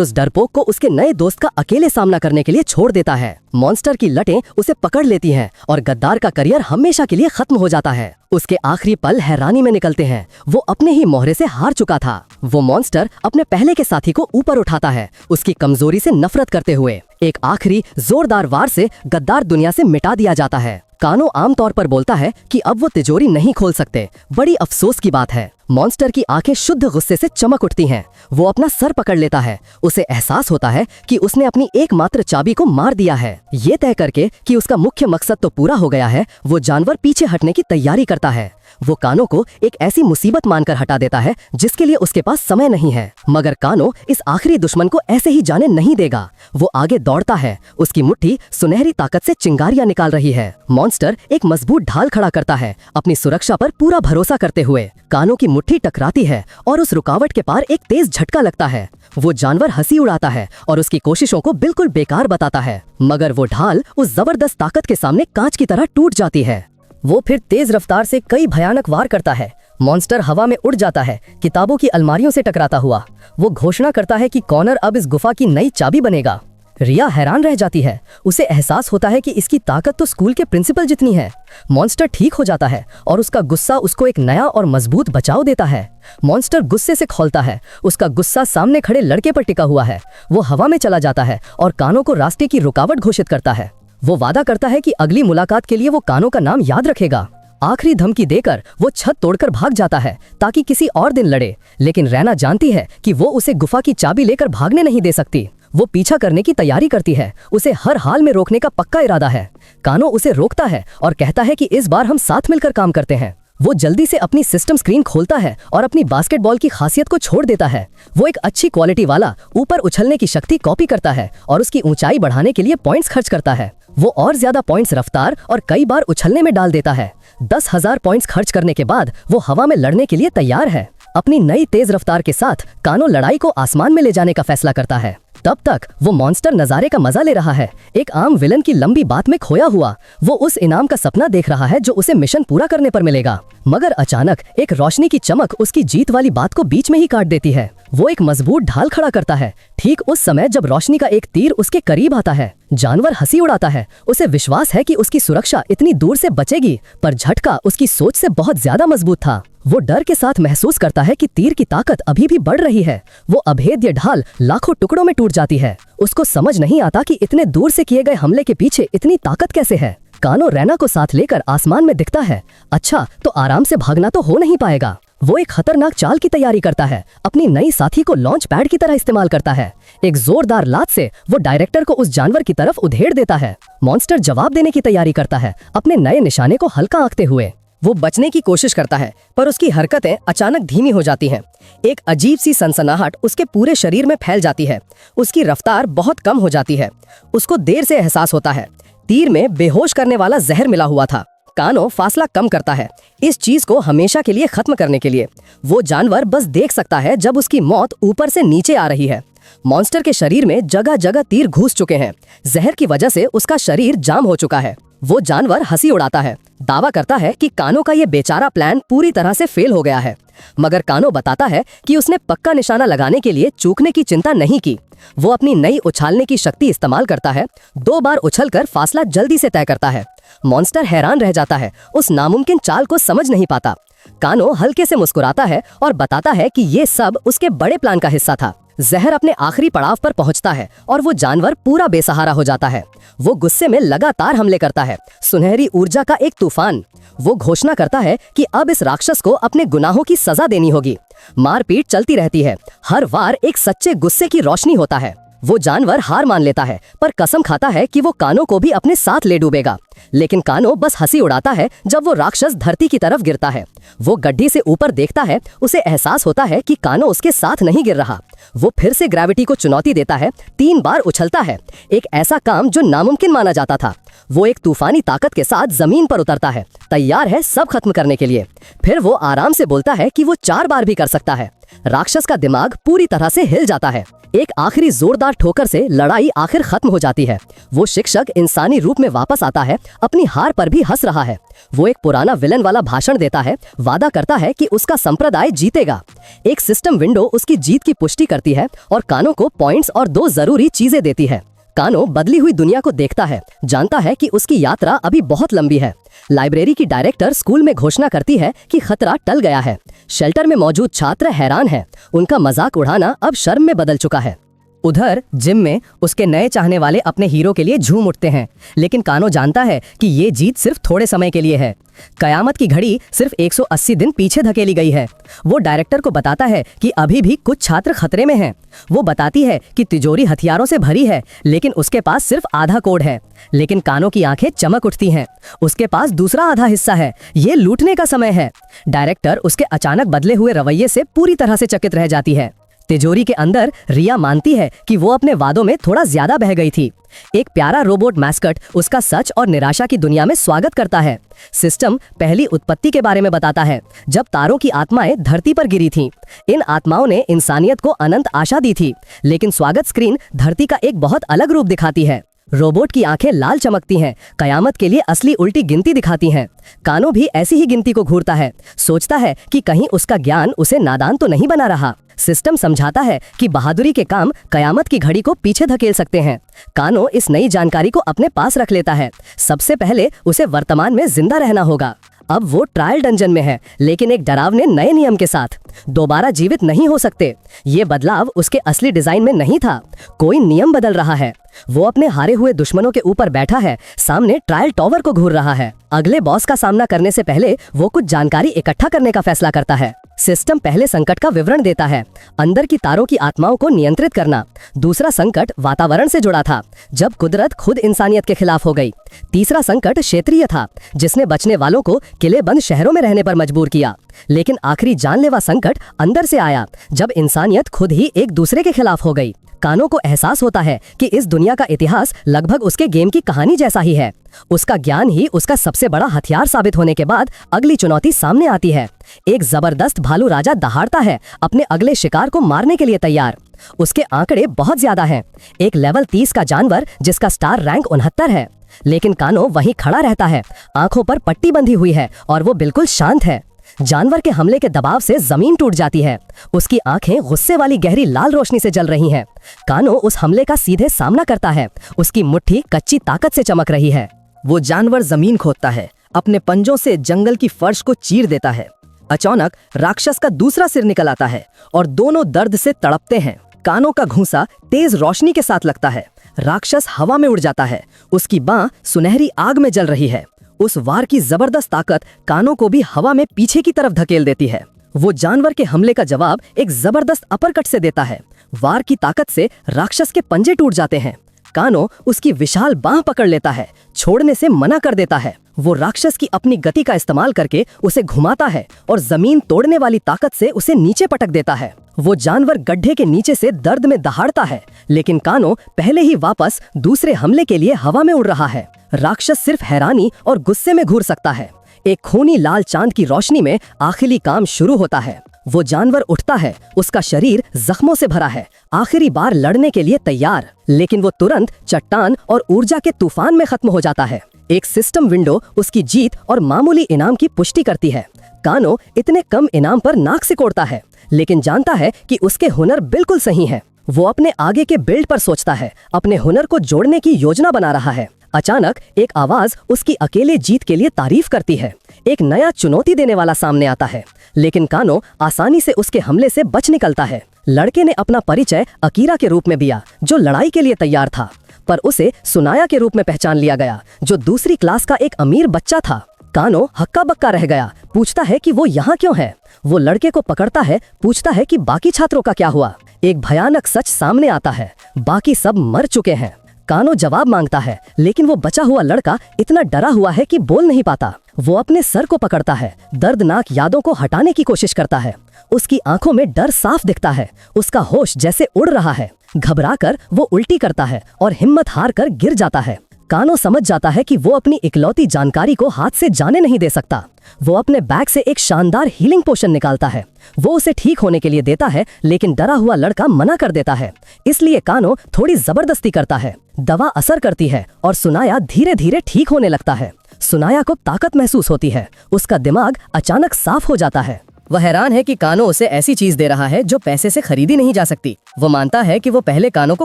उस डरपोक को उसके नए दोस्त का अकेले सामना करने के लिए छोड़ देता है। मॉन्स्टर की लटें उसे पकड़ लेती हैं और गद्दार का करियर हमेशा के लिए खत्म हो जाता है। उसके आखिरी पल हैरानी में निकलते हैं। वो अपने ही मोहरे से हार चुका था। वो मॉन्स्टर अपने पहले के साथी को ऊपर उठाता है, उसकी कमजोरी से नफरत करते हुए। एक आखिरी जोरदार वार से गद्दार दुनिया से मिटा दिया जाता है। कानो आमतौर पर बोलता है कि अब वो तिजोरी नहीं खोल सकते। बड़ी अफसोस की बात है। मॉन्स्टर की आंखें शुद्ध गुस्से से चमक उठती हैं। वो अपना सर पकड़ लेता है। उसे एहसास होता है कि उसने अपनी एकमात्र चाबी को मार दिया है। ये तय करके कि उसका मुख्य मकसद तो पूरा हो गया है, वो जानवर पीछे हटने की तैयारी करता है। वो कानो को एक ऐसी मुसीबत मानकर हटा देता है जिसके लिए उसके पास समय नहीं है, मगर कानो इस आखिरी दुश्मन को ऐसे ही जाने नहीं देगा। वो आगे दौड़ता है। उसकी मुट्ठी सुनहरी ताकत से चिंगारियां निकाल रही है। मॉन्स्टर एक मजबूत ढाल खड़ा करता है, अपनी सुरक्षा पर पूरा भरोसा करते हुए। कानो की मुट्ठी टकराती है और उस रुकावट के पार एक तेज झटका लगता है। वो जानवर हंसी उड़ाता है और उसकी कोशिशों को बिल्कुल बेकार बताता है, मगर वो ढाल उस जबरदस्त ताकत के सामने कांच की तरह टूट जाती है। वो फिर तेज रफ्तार से कई भयानक वार करता है। मॉन्स्टर हवा में उड़ जाता है, किताबों की अलमारियों से टकराता हुआ। वो घोषणा करता है कि कॉनर अब इस गुफा की नई चाबी बनेगा। रिया हैरान रह जाती है। उसे एहसास होता है कि इसकी ताकत तो स्कूल के प्रिंसिपल जितनी है। मॉन्स्टर ठीक हो जाता है और उसका गुस्सा उसको एक नया और मजबूत बचाव देता है। मॉन्स्टर गुस्से से खौलता है। उसका गुस्सा सामने खड़े लड़के पर टिका हुआ है। वो हवा में चला जाता है और कानो को रास्ते की रुकावट घोषित करता है। वो वादा करता है कि अगली मुलाकात के लिए वो कानो का नाम याद रखेगा। आखिरी धमकी देकर वो छत तोड़कर भाग जाता है ताकि किसी और दिन लड़े, लेकिन रैना जानती है कि वो उसे गुफा की चाबी लेकर भागने नहीं दे सकती। वो पीछा करने की तैयारी करती है। उसे हर हाल में रोकने का पक्का इरादा है। कानो उसे रोकता है और कहता है कि इस बार हम साथ मिलकर काम करते हैं। वो जल्दी से अपनी सिस्टम स्क्रीन खोलता है और अपनी बास्केटबॉल की खासियत को छोड़ देता है। वो एक अच्छी क्वालिटी वाला ऊपर उछलने की शक्ति कॉपी करता है और उसकी ऊंचाई बढ़ाने के लिए पॉइंट्स खर्च करता है। वो और ज्यादा पॉइंट्स रफ्तार और कई बार उछलने में डाल देता है। 10,000 पॉइंट्स खर्च करने के बाद वो हवा में लड़ने के लिए तैयार है। अपनी नई तेज रफ्तार के साथ कानो लड़ाई को आसमान में ले जाने का फैसला करता है। तब तक वो मॉन्स्टर नजारे का मजा ले रहा है, एक आम विलन की लंबी बात में खोया हुआ। वो उस इनाम का सपना देख रहा है जो उसे मिशन पूरा करने पर मिलेगा, मगर अचानक एक रोशनी की चमक उसकी जीत वाली बात को बीच में ही काट देती है। वो एक मजबूत ढाल खड़ा करता है ठीक उस समय जब रोशनी का एक तीर उसके करीब आता है। जानवर हंसी उड़ाता है। उसे विश्वास है कि उसकी सुरक्षा इतनी दूर से बचेगी, पर झटका उसकी सोच से बहुत ज्यादा मजबूत था। वो डर के साथ महसूस करता है कि तीर की ताकत अभी भी बढ़ रही है। वो अभेद्य ढाल लाखों टुकड़ों में टूट जाती है। उसको समझ नहीं आता कि इतने दूर से किए गए हमले के पीछे इतनी ताकत कैसे है। कानो रैना को साथ लेकर आसमान में दिखता है। अच्छा, तो आराम से भागना तो हो नहीं पाएगा। वो एक खतरनाक चाल की तैयारी करता है। अपनी नई साथी को लॉन्च पैड की तरह इस्तेमाल करता है। एक जोरदार लात से वो डायरेक्टर को उस जानवर की तरफ उधेड़ देता है। मॉन्स्टर जवाब देने की तैयारी करता है, अपने नए निशाने को हल्का आंकते हुए। वो बचने की कोशिश करता है, पर उसकी हरकतें अचानक धीमी हो जाती हैं। एक अजीब सी सनसनाहट उसके पूरे शरीर में फैल जाती है। उसकी रफ्तार बहुत कम हो जाती है। उसको देर से एहसास होता है तीर में बेहोश करने वाला जहर मिला हुआ था। कानो फासला कम करता है इस चीज को हमेशा के लिए खत्म करने के लिए। वो जानवर बस देख सकता है जब उसकी मौत ऊपर से नीचे आ रही है। मॉन्स्टर के शरीर में जगह जगह तीर घुस चुके हैं। जहर की वजह से उसका शरीर जाम हो चुका है। वो जानवर हंसी उड़ाता है, दावा करता है कि कानो का ये बेचारा प्लान पूरी तरह से फेल हो गया है। मगर कानो बताता है कि उसने पक्का निशाना लगाने के लिए चूकने की चिंता नहीं की। वो अपनी नई उछालने की शक्ति इस्तेमाल करता है। 2 बार उछलकर फासला जल्दी से तय करता है। मॉन्स्टर हैरान रह जाता है, उस नामुमकिन चाल को समझ नहीं पाता। कानो हल्के से मुस्कुराता है और बताता है कि ये सब उसके बड़े प्लान का हिस्सा था। जहर अपने आखिरी पड़ाव पर पहुंचता है और वो जानवर पूरा बेसहारा हो जाता है। वो गुस्से में लगातार हमले करता है, सुनहरी ऊर्जा का एक तूफान। वो घोषणा करता है कि अब इस राक्षस को अपने गुनाहों की सजा देनी होगी। मारपीट चलती रहती है। हर वार एक सच्चे गुस्से की रोशनी होता है। वो जानवर हार मान लेता है, पर कसम खाता है कि वो कानो को भी अपने साथ ले डूबेगा। लेकिन कानो बस हंसी उड़ाता है जब वो राक्षस धरती की तरफ गिरता है। वो गड्ढी से ऊपर देखता है। उसे एहसास होता है कि कानो उसके साथ नहीं गिर रहा। वो फिर से ग्रेविटी को चुनौती देता है। 3 बार उछलता है, एक ऐसा काम जो नामुमकिन माना जाता था। वो एक तूफानी ताकत के साथ जमीन पर उतरता है, तैयार है सब खत्म करने के लिए। फिर वो आराम से बोलता है कि वो 4 बार भी कर सकता है। राक्षस का दिमाग पूरी तरह से हिल जाता है। एक आखिरी जोरदार ठोकर से लड़ाई आखिर खत्म हो जाती है। वो शिक्षक इंसानी रूप में वापस आता है, अपनी हार पर भी हंस रहा है। वो एक पुराना विलन वाला भाषण देता है, वादा करता है कि उसका संप्रदाय जीतेगा। एक सिस्टम विंडो उसकी जीत की पुष्टि करती है और कानो को पॉइंट्स और 2 जरूरी चीजें देती है। कानो बदली हुई दुनिया को देखता है, जानता है कि उसकी यात्रा अभी बहुत लंबी है। लाइब्रेरी की डायरेक्टर स्कूल में घोषणा करती है कि खतरा टल गया है। शेल्टर में मौजूद छात्र हैरान हैं। उनका मजाक उड़ाना अब शर्म में बदल चुका है। उधर जिम में उसके नए चाहने वाले अपने हीरो के लिए झूम उठते हैं, लेकिन कानो जानता है कि ये जीत सिर्फ थोड़े समय के लिए है। कयामत की घड़ी सिर्फ 180 दिन पीछे धकेली गई है। वो डायरेक्टर को बताता है कि अभी भी कुछ छात्र खतरे में हैं। वो बताती है कि तिजोरी हथियारों से भरी है, लेकिन उसके पास सिर्फ आधा कोड है। लेकिन कानो की आंखें चमक उठती हैं। उसके पास दूसरा आधा हिस्सा है। ये लूटने का समय है। डायरेक्टर उसके अचानक बदले हुए रवैये से पूरी तरह से चकित रह जाती है। तिजोरी के अंदर रिया मानती है कि वो अपने वादों में थोड़ा ज्यादा बह गई थी। एक प्यारा रोबोट मैस्कट उसका सच और निराशा की दुनिया में स्वागत करता है। सिस्टम पहली उत्पत्ति के बारे में बताता है, जब तारों की आत्माएं धरती पर गिरी थीं। इन आत्माओं ने इंसानियत को अनंत आशा दी थी, लेकिन स्वागत स्क्रीन धरती का एक बहुत अलग रूप दिखाती है। रोबोट की आंखें लाल चमकती हैं, कयामत के लिए असली उल्टी गिनती दिखाती हैं। कानो भी ऐसी ही गिनती को घूरता है, सोचता है कि कहीं उसका ज्ञान उसे नादान तो नहीं बना रहा। सिस्टम समझाता है कि बहादुरी के काम कयामत की घड़ी को पीछे धकेल सकते हैं। कानो इस नई जानकारी को अपने पास रख लेता है। सबसे पहले उसे वर्तमान में जिंदा रहना होगा। अब वो ट्रायल डंजन में है, लेकिन एक डरावने नए नियम के साथ। दोबारा जीवित नहीं हो सकते। ये बदलाव उसके असली डिजाइन में नहीं था। कोई नियम बदल रहा है। वो अपने हारे हुए दुश्मनों के ऊपर बैठा है, सामने ट्रायल टॉवर को घूर रहा है। अगले बॉस का सामना करने से पहले वो कुछ जानकारी इकट्ठा करने का फैसला करता है। सिस्टम पहले संकट का विवरण देता है, अंदर की तारों की आत्माओं को नियंत्रित करना। दूसरा संकट वातावरण से जुड़ा था, जब कुदरत खुद इंसानियत के खिलाफ हो गई। तीसरा संकट क्षेत्रीय था, जिसने बचने वालों को किलेबंद शहरों में रहने पर मजबूर किया। लेकिन आखिरी जानलेवा संकट अंदर से आया, जब इंसानियत खुद ही एक दूसरे के खिलाफ हो गई। कानो को एहसास होता है कि इस दुनिया का इतिहास लगभग उसके गेम की कहानी जैसा ही है। उसका ज्ञान ही उसका सबसे बड़ा हथियार साबित होने के बाद अगली चुनौती सामने आती है। एक जबरदस्त भालू राजा दहाड़ता है, अपने अगले शिकार को मारने के लिए तैयार। उसके आंकड़े बहुत ज्यादा हैं। एक लेवल 30 का जानवर जिसका स्टार रैंक 69 है। लेकिन कानो वहीं खड़ा रहता है, आंखों पर पट्टी बंधी हुई है और वो बिल्कुल शांत है। जानवर के हमले के दबाव से जमीन टूट जाती है। उसकी आंखें गुस्से वाली गहरी लाल रोशनी से जल रही हैं। कानो उस हमले का सीधे सामना करता है। उसकी मुट्ठी कच्ची ताकत से चमक रही है। वो जानवर जमीन खोदता है, अपने पंजों से जंगल की फर्श को चीर देता है। अचानक राक्षस का दूसरा सिर निकल आता है और दोनों दर्द से तड़पते हैं। कानो का घूंसा तेज रोशनी के साथ लगता है। राक्षस हवा में उड़ जाता है। उसकी बांह सुनहरी आग में जल रही है। उस वार की जबरदस्त ताकत कानो को भी हवा में पीछे की तरफ धकेल देती है। वो जानवर के हमले का जवाब एक जबरदस्त अपरकट से देता है। वार की ताकत से राक्षस के पंजे टूट जाते हैं। कानो उसकी विशाल बांह पकड़ लेता है, छोड़ने से मना कर देता है। वो राक्षस की अपनी गति का इस्तेमाल करके उसे घुमाता है और जमीन तोड़ने वाली ताकत से उसे नीचे पटक देता है। वो जानवर गड्ढे के नीचे से दर्द में दहाड़ता है, लेकिन कानो पहले ही वापस दूसरे हमले के लिए हवा में उड़ रहा है। राक्षस सिर्फ हैरानी और गुस्से में घूर सकता है। एक खूनी लाल चांद की रोशनी में आखिरी काम शुरू होता है। वो जानवर उठता है, उसका शरीर जख्मों से भरा है, आखिरी बार लड़ने के लिए तैयार, लेकिन वो तुरंत चट्टान और ऊर्जा के तूफान में खत्म हो जाता है। एक सिस्टम विंडो उसकी जीत और मामूली इनाम की पुष्टि करती है। कानो इतने कम इनाम पर नाक सिकोड़ता है, लेकिन जानता है कि उसके हुनर बिल्कुल सही है। वो अपने आगे के बिल्ड पर सोचता है, अपने हुनर को जोड़ने की योजना बना रहा है। अचानक एक आवाज उसकी अकेले जीत के लिए तारीफ करती है। एक नया चुनौती देने वाला सामने आता है, लेकिन कानो आसानी से उसके हमले से बच निकलता है। लड़के ने अपना परिचय अकीरा के रूप में दिया, जो लड़ाई के लिए तैयार था, पर उसे सुनाया के रूप में पहचान लिया गया, जो दूसरी क्लास का एक अमीर बच्चा था। कानो हक्का बक्का रह गया, पूछता है कि वो यहाँ क्यों है। वो लड़के को पकड़ता है, पूछता है कि बाकी छात्रों का क्या हुआ। एक भयानक सच सामने आता है, बाकी सब मर चुके हैं। कानो जवाब मांगता है, लेकिन वो बचा हुआ लड़का इतना डरा हुआ है कि बोल नहीं पाता। वो अपने सर को पकड़ता है, दर्दनाक यादों को हटाने की कोशिश करता है। उसकी आंखों में डर साफ दिखता है, उसका होश जैसे उड़ रहा है। घबराकर वो उल्टी करता है और हिम्मत हार कर गिर जाता है। कानो समझ जाता है कि वो अपनी इकलौती जानकारी को हाथ से जाने नहीं दे सकता। वो अपने बैग से एक शानदार हीलिंग पोशन निकालता है। वो उसे ठीक होने के लिए देता है, लेकिन डरा हुआ लड़का मना कर देता है। इसलिए कानो थोड़ी जबरदस्ती करता है। दवा असर करती है और सुनाया धीरे धीरे ठीक होने लगता है। सुनाया को ताकत महसूस होती है, उसका दिमाग अचानक साफ हो जाता है। वह हैरान है कि कानो उसे ऐसी चीज दे रहा है जो पैसे से खरीदी नहीं जा सकती। वो मानता है कि वो पहले कानो को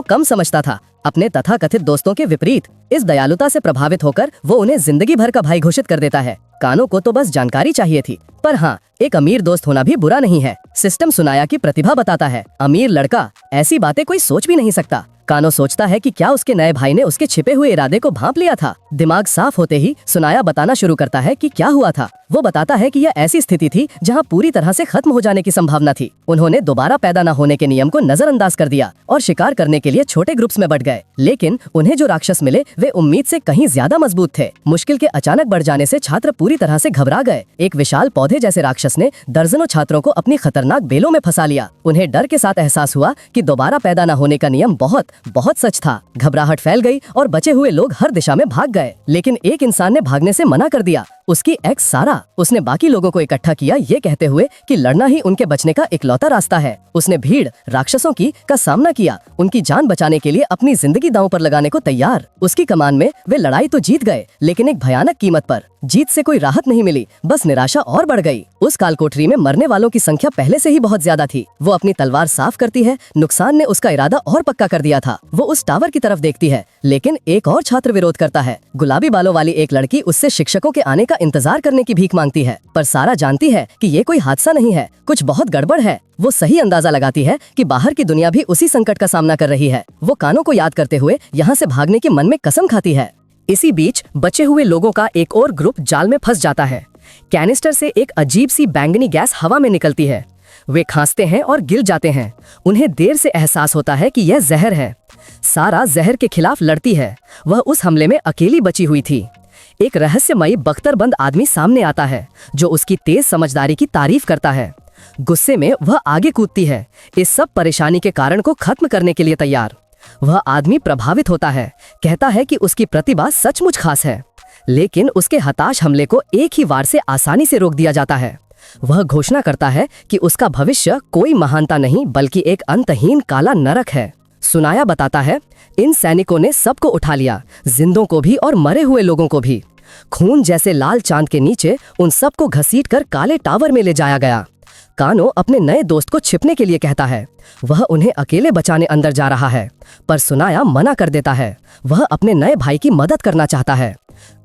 कम समझता था, अपने तथाकथित दोस्तों के विपरीत। इस दयालुता से प्रभावित होकर वो उन्हें जिंदगी भर का भाई घोषित कर देता है। कानो को तो बस जानकारी चाहिए थी, पर हाँ, एक अमीर दोस्त होना भी बुरा नहीं है। सिस्टम सुनाया की प्रतिभा बताता है, अमीर लड़का, ऐसी बातें कोई सोच भी नहीं सकता। कानो सोचता है कि क्या उसके नए भाई ने उसके छिपे हुए इरादे को भांप लिया था। दिमाग साफ होते ही सुनाया बताना शुरू करता है कि क्या हुआ था। वो बताता है कि यह ऐसी स्थिति थी जहां पूरी तरह से खत्म हो जाने की संभावना थी। उन्होंने दोबारा पैदा न होने के नियम को नजरअंदाज कर दिया और शिकार करने के लिए छोटे ग्रुप्स में बंट गए, लेकिन उन्हें जो राक्षस मिले वे उम्मीद से कहीं ज्यादा मजबूत थे। मुश्किल के अचानक बढ़ जाने से छात्र पूरी तरह से घबरा गए। एक विशाल पौधे जैसे राक्षस ने दर्जनों छात्रों को अपनी खतरनाक बेलों में फंसा लिया। उन्हें डर के साथ एहसास हुआ कि दोबारा पैदा न होने का नियम बहुत बहुत सच था। घबराहट फैल गई और बचे हुए लोग हर दिशा में भाग गए, लेकिन एक इंसान ने भागने से मना कर दिया, उसकी एक्स सारा। उसने बाकी लोगों को इकट्ठा किया, ये कहते हुए कि लड़ना ही उनके बचने का इकलौता रास्ता है। उसने भीड़ राक्षसों का सामना किया, उनकी जान बचाने के लिए अपनी जिंदगी दांव पर लगाने को तैयार। उसकी कमान में वे लड़ाई तो जीत गए, लेकिन एक भयानक कीमत पर। जीत से कोई राहत नहीं मिली, बस निराशा और बढ़ गई। उस कालकोठरी में मरने वालों की संख्या पहले से ही बहुत ज्यादा थी। वो अपनी तलवार साफ करती है, नुकसान ने उसका इरादा और पक्का कर दिया था। वो उस टावर की तरफ देखती है, लेकिन एक और छात्र विरोध करता है। गुलाबी बालों वाली एक लड़की उससे शिक्षकों के आने का इंतजार करने की भीख मांगती है, पर सारा जानती है कि ये कोई हादसा नहीं है, कुछ बहुत गड़बड़ है। वो सही अंदाजा लगाती है कि बाहर की दुनिया भी उसी संकट का सामना कर रही है। वो कानों को याद करते हुए यहाँ से भागने की मन में कसम खाती है। इसी बीच बचे हुए लोगों का एक और ग्रुप जाल में फंस जाता है। कैनिस्टर से एक अजीब सी बैंगनी गैस हवा में निकलती है। वे खांसते हैं और गिर जाते हैं। उन्हें देर से एहसास होता है कि यह जहर है। सारा जहर के खिलाफ लड़ती है। वह उस हमले में अकेली बची हुई थी। एक रहस्यमयी बख्तरबंद आदमी सामने आता है, जो उसकी तेज समझदारी की तारीफ करता है। गुस्से में वह आगे कूदती है, इस सब परेशानी के कारण को खत्म करने के लिए तैयार। वह आदमी प्रभावित होता है, कहता है कि उसकी प्रतिभा सचमुच खास है, लेकिन उसके हताश हमले को एक ही वार से आसानी से रोक दिया जाता है। वह घोषणा करता है कि उसका भविष्य कोई महानता नहीं बल्कि एक अंतहीन काला नरक है। सुनाया बताता है, इन सैनिकों ने सबको उठा लिया, जिंदों को भी और मरे हुए लोगों को भी। खून जैसे लाल चांद के नीचे उन सबको घसीटकर काले टावर में ले जाया गया। कानो अपने नए दोस्त को छिपने के लिए कहता है। वह उन्हें अकेले बचाने अंदर जा रहा है, पर सुनाया मना कर देता है। वह अपने नए भाई की मदद करना चाहता है।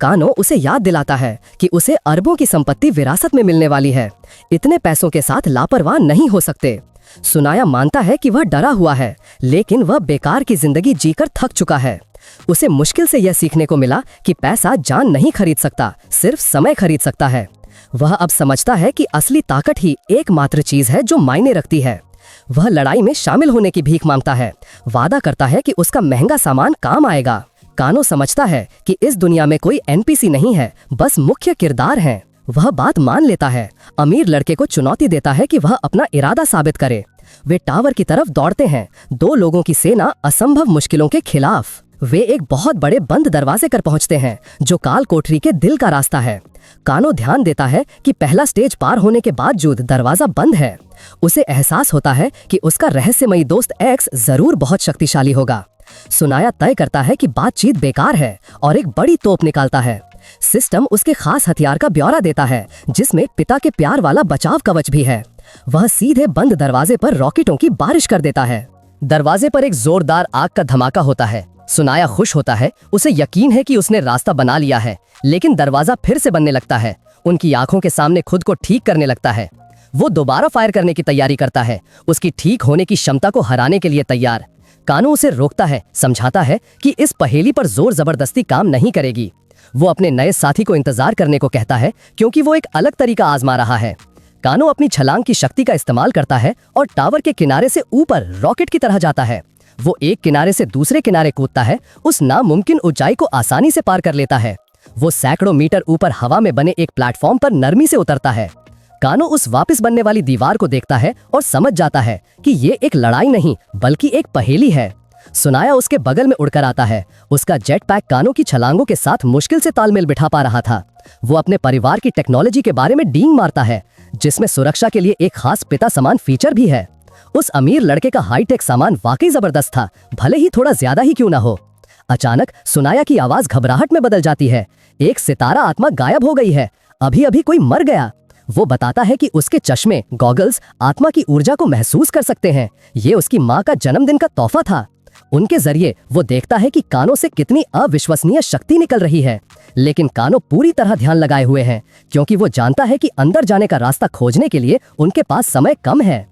कानो उसे याद दिलाता है कि उसे अरबों की संपत्ति विरासत में मिलने वाली है। इतने पैसों के साथ लापरवाह नहीं हो सकते। सुनाया मानता है कि वह डरा हुआ है, लेकिन वह बेकार की जिंदगी जीकर थक चुका है। उसे मुश्किल से यह सीखने को मिला कि पैसा जान नहीं खरीद सकता, सिर्फ समय खरीद सकता है। वह अब समझता है कि असली ताकत ही एकमात्र चीज है जो मायने रखती है। वह लड़ाई में शामिल होने की भीख मांगता है, वादा करता है कि उसका महंगा सामान काम आएगा। कानो समझता है कि इस दुनिया में कोई एनपीसी नहीं है, बस मुख्य किरदार हैं। वह बात मान लेता है। अमीर लड़के को चुनौती देता है कि वह अपना इरादा साबित करे। वे टावर की तरफ दौड़ते हैं। 2 लोगों की सेना असंभव मुश्किलों के खिलाफ। वे एक बहुत बड़े बंद दरवाजे कर पहुंचते हैं जो काल कोठरी के दिल का रास्ता है। कानो ध्यान देता है कि पहला स्टेज पार होने के बावजूद दरवाजा बंद है। उसे एहसास होता है कि उसका रहस्यमयी दोस्त एक्स जरूर बहुत शक्तिशाली होगा। सुनाया तय करता है कि बातचीत बेकार है और एक बड़ी तोप निकालता है। सिस्टम उसके खास हथियार का ब्यौरा देता है, जिसमें पिता के प्यार वाला बचाव कवच भी है। वह सीधे बंद दरवाजे पर रॉकेटों की बारिश कर देता है। दरवाजे पर एक जोरदार आग का धमाका होता है। सुनाया खुश होता है। उसे यकीन है कि उसने रास्ता बना लिया है, लेकिन दरवाजा फिर से बनने लगता है। उनकी आंखों के सामने खुद को ठीक करने लगता है। वो दोबारा फायर करने की तैयारी करता है, उसकी ठीक होने की क्षमता को हराने के लिए तैयार। कानो उसे रोकता है, समझाता है कि इस पहेली पर जोर जबरदस्ती काम नहीं करेगी। वो अपने नए साथी को इंतजार करने को कहता है, क्योंकि वो एक अलग तरीका आजमा रहा है। कानो अपनी छलांग की शक्ति का इस्तेमाल करता है और टावर के किनारे से ऊपर रॉकेट की तरह जाता है। वो एक किनारे से दूसरे किनारे कूदता है, उस नामुमकिन ऊंचाई को आसानी से पार कर लेता है। वो सैकड़ों मीटर ऊपर हवा में बने एक प्लेटफॉर्म पर नरमी से उतरता है। कानो उस वापस बनने वाली दीवार को देखता है और समझ जाता है कि ये एक लड़ाई नहीं बल्कि एक पहेली है। सुनाया उसके बगल में उड़कर आता है। उसका जेट पैक कानो की छलांगों के साथ मुश्किल से तालमेल बिठा पा रहा था। वो अपने परिवार की टेक्नोलॉजी के बारे में डींग मारता है, जिसमें सुरक्षा के लिए एक खास पिता समान फीचर भी है। उस अमीर लड़के का हाईटेक सामान वाकई जबरदस्त था, भले ही थोड़ा ज्यादा ही क्यों ना हो। अचानक सुनाया की आवाज घबराहट में बदल जाती है। एक सितारा आत्मा गायब हो गई है, अभी अभी कोई मर गया। वो बताता है कि उसके चश्मे गॉगल्स आत्मा की ऊर्जा को महसूस कर सकते हैं। ये उसकी माँ का जन्मदिन का तोहफा था। उनके जरिए वो देखता है कि कानो से कितनी अविश्वसनीय शक्ति निकल रही है, लेकिन कानो पूरी तरह ध्यान लगाए हुए हैं, क्योंकि वो जानता है कि अंदर जाने का रास्ता खोजने के लिए उनके पास समय कम है।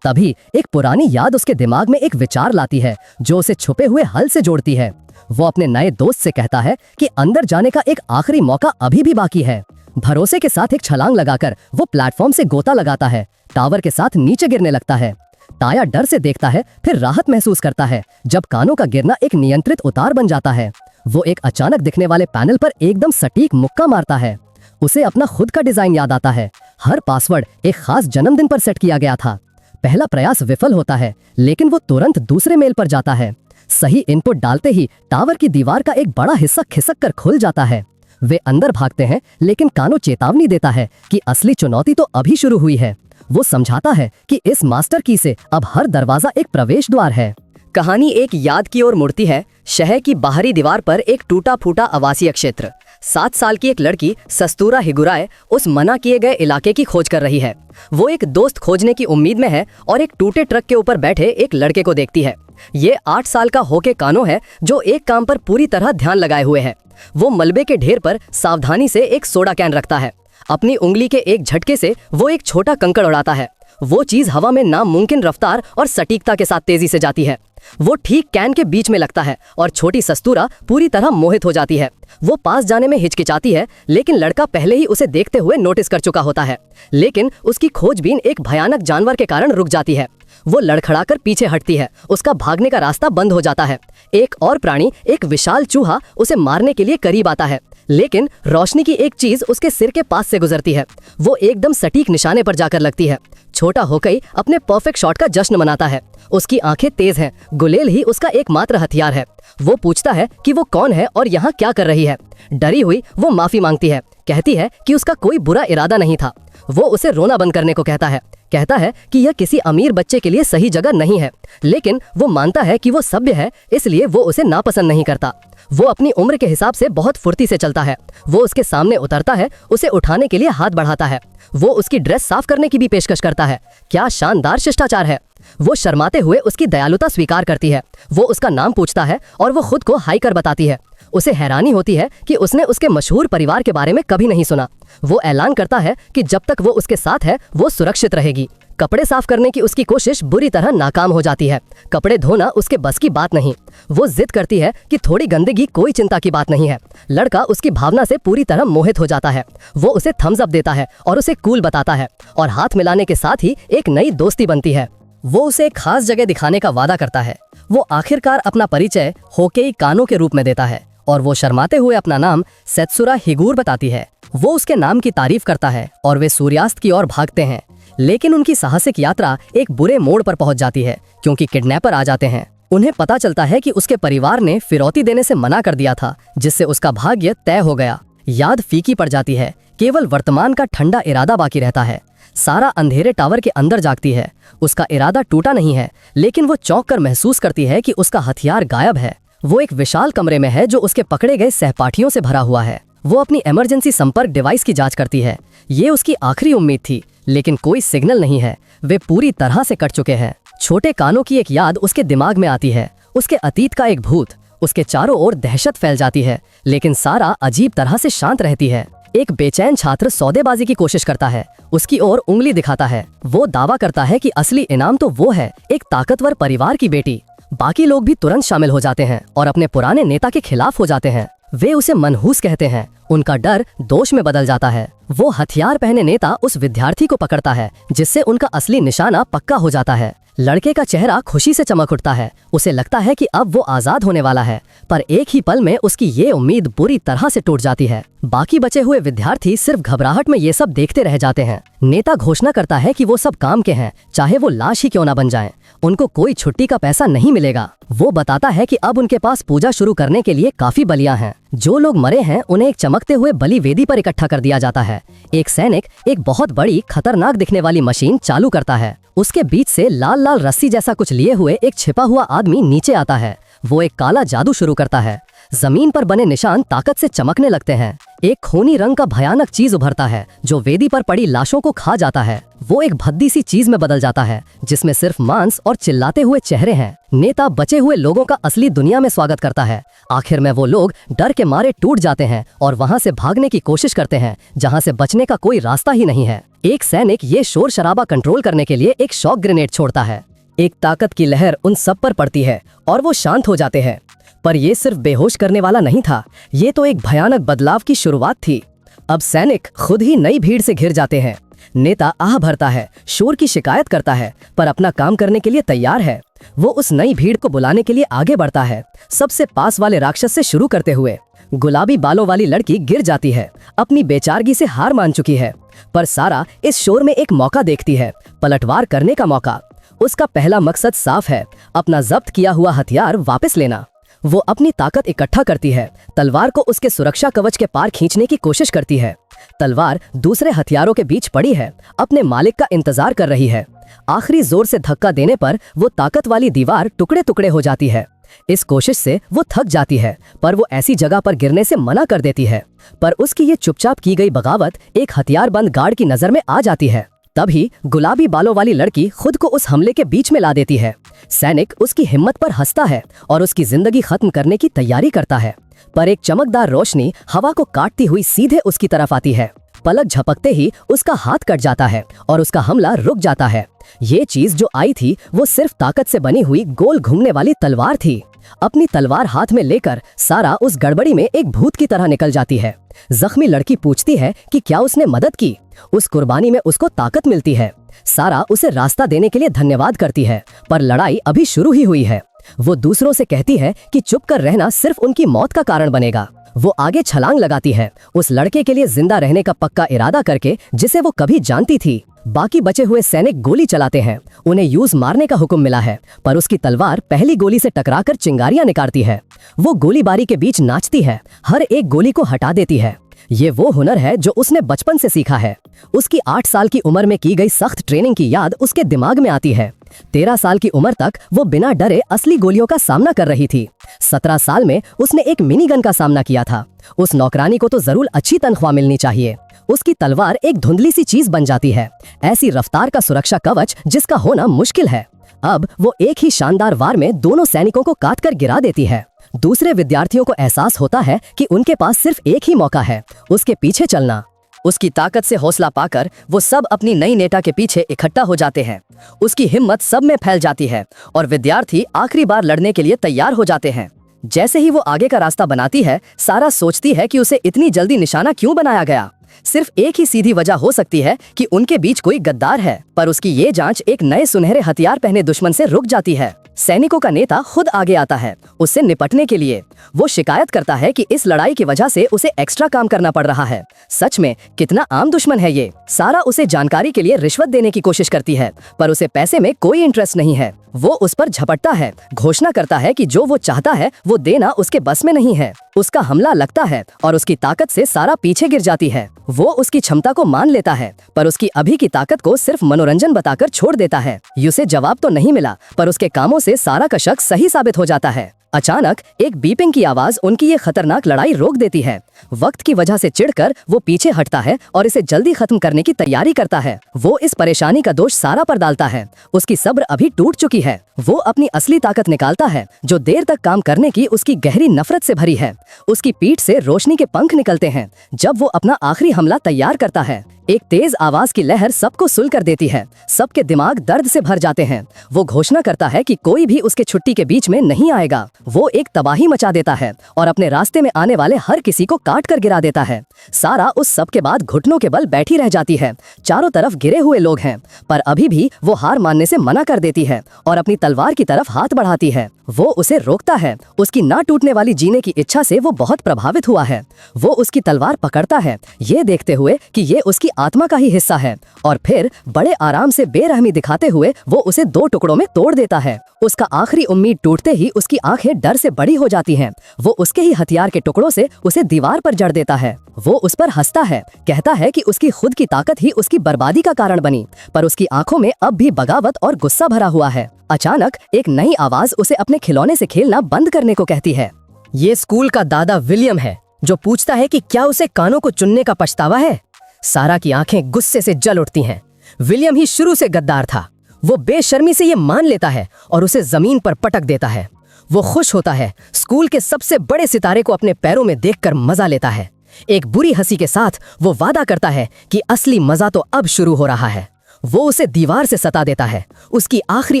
तभी एक पुरानी याद उसके दिमाग में एक विचार लाती है, जो उसे छुपे हुए हल से जोड़ती है। वो अपने नए दोस्त से कहता है कि अंदर जाने का एक आखिरी मौका अभी भी बाकी है। भरोसे के साथ एक छलांग लगाकर वो प्लेटफॉर्म से गोता लगाता है। टावर के साथ नीचे गिरने लगता है। ताया डर से देखता है, फिर राहत महसूस करता है जब कानो का गिरना एक नियंत्रित उतार बन जाता है। वो एक अचानक दिखने वाले पैनल पर एकदम सटीक मुक्का मारता है। उसे अपना खुद का डिजाइन याद आता है। हर पासवर्ड एक खास जन्मदिन पर सेट किया गया था। पहला प्रयास विफल होता है, लेकिन वो तुरंत दूसरे मेल पर जाता है। सही इनपुट डालते ही टावर की दीवार का एक बड़ा हिस्सा खिसक कर खुल जाता है। वे अंदर भागते हैं, लेकिन कानो चेतावनी देता है कि असली चुनौती तो अभी शुरू हुई है। वो समझाता है कि इस मास्टर की से अब हर दरवाजा एक प्रवेश द्वार है। कहानी एक याद की ओर मुड़ती है। शहर की बाहरी दीवार पर एक टूटा फूटा आवासीय क्षेत्र। 7 साल की एक लड़की सस्तूरा हिगुराए उस मना किए गए इलाके की खोज कर रही है। वो एक दोस्त खोजने की उम्मीद में है और एक टूटे ट्रक के ऊपर बैठे एक लड़के को देखती है। ये 8 साल का होके कानो है, जो एक काम पर पूरी तरह ध्यान लगाए हुए है। वो मलबे के ढेर पर सावधानी से एक सोडा कैन रखता है। अपनी उंगली के एक झटके से वो एक छोटा कंकड़ उड़ाता है। वो चीज हवा में नामुमकिन रफ्तार और सटीकता के साथ तेजी से जाती है। वो ठीक कैन के बीच में लगता है और छोटी सस्तूरा पूरी तरह मोहित हो जाती है। वो पास जाने में हिचकिचाती है, लेकिन लड़का पहले ही उसे देखते हुए नोटिस कर चुका होता है। लेकिन उसकी खोजबीन एक भयानक जानवर के कारण रुक जाती है। वो लड़खड़ाकर पीछे हटती है। उसका भागने का रास्ता बंद हो जाता है। एक और प्राणी, एक विशाल चूहा, उसे मारने के लिए करीब आता है, लेकिन रोशनी की एक चीज उसके सिर के पास से गुजरती है। वो एकदम सटीक निशाने पर जाकर लगती है। छोटा होकई अपने परफेक्ट शॉट का जश्न मनाता है। उसकी आंखें तेज हैं। गुलेल ही उसका एकमात्र हथियार है। वो पूछता है कि वो कौन है और यहाँ क्या कर रही है। डरी हुई वो माफी मांगती है, कहती है कि उसका कोई बुरा इरादा नहीं था। वो उसे रोना बंद करने को कहता है कि यह किसी अमीर बच्चे के लिए सही जगह नहीं है, लेकिन वो मानता है कि वो सभ्य है, इसलिए वो उसे नापसंद नहीं करता। वो अपनी उम्र के हिसाब से बहुत फुर्ती से चलता है। वो उसके सामने उतरता है, उसे उठाने के लिए हाथ बढ़ाता है। वो उसकी ड्रेस साफ करने की भी पेशकश करता है। क्या शानदार शिष्टाचार है। वो शर्माते हुए उसकी दयालुता स्वीकार करती है। वो उसका नाम पूछता है और वो खुद को हाई कर बताती है। उसे हैरानी होती है कि उसने उसके मशहूर परिवार के बारे में कभी नहीं सुना। वो ऐलान करता है कि जब तक वो उसके साथ है वो सुरक्षित रहेगी। कपड़े साफ करने की उसकी कोशिश बुरी तरह नाकाम हो जाती है। कपड़े धोना उसके बस की बात नहीं। वो जिद करती है कि थोड़ी गंदगी कोई चिंता की बात नहीं है। लड़का उसकी भावना से पूरी तरह मोहित हो जाता है। वो उसे थम्स अप देता है और उसे कूल बताता है, और हाथ मिलाने के साथ ही एक नई दोस्ती बनती है। वो उसे एक खास जगह दिखाने का वादा करता है। वो आखिरकार अपना परिचय होकेई कानो के रूप में देता है और वो शर्माते हुए अपना नाम सेत्सुरा हिगुर बताती है। वो उसके नाम की तारीफ करता है और वे सूर्यास्त की ओर भागते हैं। लेकिन उनकी साहसिक यात्रा एक बुरे मोड़ पर पहुंच जाती है क्योंकि किडनैपर आ जाते हैं। उन्हें पता चलता है कि उसके परिवार ने फिरौती देने से मना कर दिया था, जिससे उसका भाग्य तय हो गया। याद फीकी पड़ जाती है, केवल वर्तमान का ठंडा इरादा बाकी रहता है। सारा अंधेरे टावर के अंदर जागती है। उसका इरादा टूटा नहीं है, लेकिन वो चौंक कर महसूस करती है कि उसका हथियार गायब है। वो एक विशाल कमरे में है जो उसके पकड़े गए सहपाठियों से भरा हुआ है। वो अपनी इमरजेंसी संपर्क डिवाइस की जांच करती है। ये उसकी आखिरी उम्मीद थी, लेकिन कोई सिग्नल नहीं है। वे पूरी तरह से कट चुके हैं। छोटे कानों की एक याद उसके दिमाग में आती है, उसके अतीत का एक भूत। उसके चारों ओर दहशत फैल जाती है, लेकिन सारा अजीब तरह से शांत रहती है। एक बेचैन छात्र सौदेबाजी की कोशिश करता है, उसकी ओर उंगली दिखाता है। वो दावा करता है कि असली इनाम तो वो है, एक ताकतवर परिवार की बेटी। बाकी लोग भी तुरंत शामिल हो जाते हैं और अपने पुराने नेता के खिलाफ हो जाते हैं। वे उसे मनहूस कहते हैं। उनका डर दोष में बदल जाता है। वो हथियार पहने नेता उस विद्यार्थी को पकड़ता है, जिससे उनका असली निशाना पक्का हो जाता है। लड़के का चेहरा खुशी से चमक उठता है। उसे लगता है कि अब वो आजाद होने वाला है, पर एक ही पल में उसकी ये उम्मीद बुरी तरह से टूट जाती है। बाकी बचे हुए विद्यार्थी सिर्फ घबराहट में ये सब देखते रह जाते हैं। नेता घोषणा करता है कि वो सब काम के हैं, चाहे वो लाश ही क्यों ना बन जाएं। उनको कोई छुट्टी का पैसा नहीं मिलेगा। वो बताता है कि अब उनके पास पूजा शुरू करने के लिए काफी बलियां हैं। जो लोग मरे हैं उन्हें एक चमकते हुए बलि वेदी पर इकट्ठा कर दिया जाता है। एक सैनिक एक बहुत बड़ी खतरनाक दिखने वाली मशीन चालू करता है। उसके बीच से लाल लाल रस्सी जैसा कुछ लिए हुए एक छिपा हुआ आदमी नीचे आता है। वो एक काला जादू शुरू करता है। जमीन पर बने निशान ताकत से चमकने लगते हैं। एक खूनी रंग का भयानक चीज उभरता है जो वेदी पर पड़ी लाशों को खा जाता है। वो एक भद्दी सी चीज में बदल जाता है जिसमें सिर्फ मांस और चिल्लाते हुए चेहरे हैं। नेता बचे हुए लोगों का असली दुनिया में स्वागत करता है। आखिर में वो लोग डर के मारे टूट जाते हैं और वहां से भागने की कोशिश करते हैं, जहां से बचने का कोई रास्ता ही नहीं है। एक सैनिक ये शोर शराबा कंट्रोल करने के लिए एक शॉक ग्रेनेड छोड़ता है। एक ताकत की लहर उन सब पर पड़ती है और वो शांत हो जाते हैं। पर ये सिर्फ बेहोश करने वाला नहीं था, ये तो एक भयानक बदलाव की शुरुआत थी। अब सैनिक खुद ही नई भीड़ से घिर जाते हैं। नेता आह भरता है, शोर की शिकायत करता है, पर अपना काम करने के लिए तैयार है। वो उस नई भीड़ को बुलाने के लिए आगे बढ़ता है, सबसे पास वाले राक्षस से शुरू करते हुए। गुलाबी बालों वाली लड़की गिर जाती है, अपनी बेचारगी से हार मान चुकी है। पर सारा इस शोर में एक मौका देखती है, पलटवार करने का मौका। उसका पहला मकसद साफ है, अपना जब्त किया हुआ हथियार वापस लेना। वो अपनी ताकत इकट्ठा करती है, तलवार को उसके सुरक्षा कवच के पार खींचने की कोशिश करती है। तलवार दूसरे हथियारों के बीच पड़ी है, अपने मालिक का इंतजार कर रही है। आखिरी जोर से धक्का देने पर वो ताकत वाली दीवार टुकड़े टुकड़े हो जाती है। इस कोशिश से वो थक जाती है, पर वो ऐसी जगह पर गिरने से मना कर देती है। पर उसकी ये चुपचाप की गई बगावत एक हथियारबंद गार्ड की नजर में आ जाती है। तभी गुलाबी बालों वाली लड़की खुद को उस हमले के बीच में ला देती है। सैनिक उसकी हिम्मत पर हंसता है और उसकी जिंदगी खत्म करने की तैयारी करता है। पर एक चमकदार रोशनी हवा को काटती हुई सीधे उसकी तरफ आती है। पलक झपकते ही उसका हाथ कट जाता है और उसका हमला रुक जाता है। ये चीज जो आई थी वो सिर्फ ताकत से बनी हुई गोल घूमने वाली तलवार थी। अपनी तलवार हाथ में लेकर सारा उस गड़बड़ी में एक भूत की तरह निकल जाती है। जख्मी लड़की पूछती है कि क्या उसने मदद की। उस कुर्बानी में उसको ताकत मिलती है। सारा उसे रास्ता देने के लिए धन्यवाद करती है, पर लड़ाई अभी शुरू ही हुई है। वो दूसरों से कहती है कि चुप कर रहना सिर्फ उनकी मौत का कारण बनेगा। वो आगे छलांग लगाती है, उस लड़के के लिए जिंदा रहने का पक्का इरादा करके जिसे वो कभी जानती थी। बाकी बचे हुए सैनिक गोली चलाते हैं। उन्हें यूज मारने का हुक्म मिला है, पर उसकी तलवार पहली गोली से टकराकर चिंगारियां निकालती है। वो गोलीबारी के बीच नाचती है, हर एक गोली को हटा देती है। ये वो हुनर है जो उसने बचपन से सीखा है। उसकी 8 साल की उम्र में की गई सख्त ट्रेनिंग की याद उसके दिमाग में आती है। 13 साल की उम्र तक वो बिना डरे असली गोलियों का सामना कर रही थी। 17 साल में उसने एक मिनी गन का सामना किया था। उस नौकरानी को तो जरूर अच्छी तनख्वाह मिलनी चाहिए। उसकी तलवार एक धुंधली सी चीज बन जाती है, ऐसी रफ्तार का सुरक्षा कवच जिसका होना मुश्किल है। अब वो एक ही शानदार वार में दोनों सैनिकों को काट कर गिरा देती है। दूसरे विद्यार्थियों को एहसास होता है कि उनके पास सिर्फ एक ही मौका है, उसके पीछे चलना। उसकी ताकत से हौसला पाकर वो सब अपनी नई नेता के पीछे इकट्ठा हो जाते हैं। उसकी हिम्मत सब में फैल जाती है और विद्यार्थी आखिरी बार लड़ने के लिए तैयार हो जाते हैं। जैसे ही वो आगे का रास्ता बनाती है, सारा सोचती है कि उसे इतनी जल्दी निशाना क्यों बनाया गया। सिर्फ एक ही सीधी वजह हो सकती है कि उनके बीच कोई गद्दार है, पर उसकी ये जांच एक नए सुनहरे हथियार पहने दुश्मन से रुक जाती है। सैनिकों का नेता खुद आगे आता है उससे निपटने के लिए। वो शिकायत करता है कि इस लड़ाई की वजह से उसे एक्स्ट्रा काम करना पड़ रहा है। सच में कितना आम दुश्मन है ये। सारा उसे जानकारी के लिए रिश्वत देने की कोशिश करती है, पर उसे पैसे में कोई इंटरेस्ट नहीं है। वो उस पर झपटता है, घोषणा करता है कि जो वो चाहता है वो देना उसके बस में नहीं है। उसका हमला लगता है और उसकी ताकत से सारा पीछे गिर जाती है। वो उसकी क्षमता को मान लेता है, पर उसकी अभी की ताकत को सिर्फ मनोरंजन बताकर छोड़ देता है। उसे जवाब तो नहीं मिला, पर उसके कामों से सारा का शक सही साबित हो जाता है। अचानक एक बीपिंग की आवाज उनकी ये खतरनाक लड़ाई रोक देती है। वक्त की वजह से चिढ़कर वो पीछे हटता है और इसे जल्दी खत्म करने की तैयारी करता है। वो इस परेशानी का दोष सारा पर डालता है। उसकी सब्र अभी टूट चुकी है। वो अपनी असली ताकत निकालता है, जो देर तक काम करने की उसकी गहरी नफरत से भरी है। उसकी पीठ से रोशनी के पंख निकलते हैं जब वो अपना आखिरी हमला तैयार करता है। एक तेज आवाज की लहर सबको सुल कर देती है। सबके दिमाग दर्द से भर जाते हैं। वो घोषणा करता है कि कोई भी उसके छुट्टी के बीच में नहीं आएगा। वो एक तबाही मचा देता है और अपने रास्ते में आने वाले हर किसी को काट कर गिरा देता है। सारा उस सब के बाद घुटनों के बल बैठी रह जाती है। चारों तरफ गिरे हुए लोग हैं, पर अभी भी वो हार मानने से मना कर देती है और अपनी तलवार की तरफ हाथ बढ़ाती है। वो उसे रोकता है। उसकी ना टूटने वाली जीने की इच्छा से वो बहुत प्रभावित हुआ है। वो उसकी तलवार पकड़ता है, ये देखते हुए कि ये उसकी आत्मा का ही हिस्सा है, और फिर बड़े आराम से बेरहमी दिखाते हुए वो उसे दो टुकड़ों में तोड़ देता है। उसका आखिरी उम्मीद टूटते ही उसकी आंखें डर से बड़ी हो जाती हैं। वो उसके ही हथियार के टुकड़ों से उसे दीवार पर जड़ देता है। वो उस पर हंसता है, कहता है कि उसकी खुद की ताकत ही उसकी बर्बादी का कारण बनी, पर उसकी आंखों में अब भी बगावत और गुस्सा भरा हुआ है। अचानक एक नई आवाज उसे अपने खिलौने से खेलना बंद करने को कहती है। ये स्कूल का दादा विलियम है, जो पूछता है कि क्या उसे कानों को चुनने का पछतावा है। सारा की आंखें गुस्से से जल उठती हैं। विलियम ही शुरू से गद्दार था। वो बेशर्मी से ये मान लेता है और उसे जमीन पर पटक देता है। वो खुश होता है, स्कूल के सबसे बड़े सितारे को अपने पैरों में देखकर मजा लेता है। एक बुरी हंसी के साथ वो वादा करता है कि असली मजा तो अब शुरू हो रहा है। वो उसे दीवार से सता देता है। उसकी आखिरी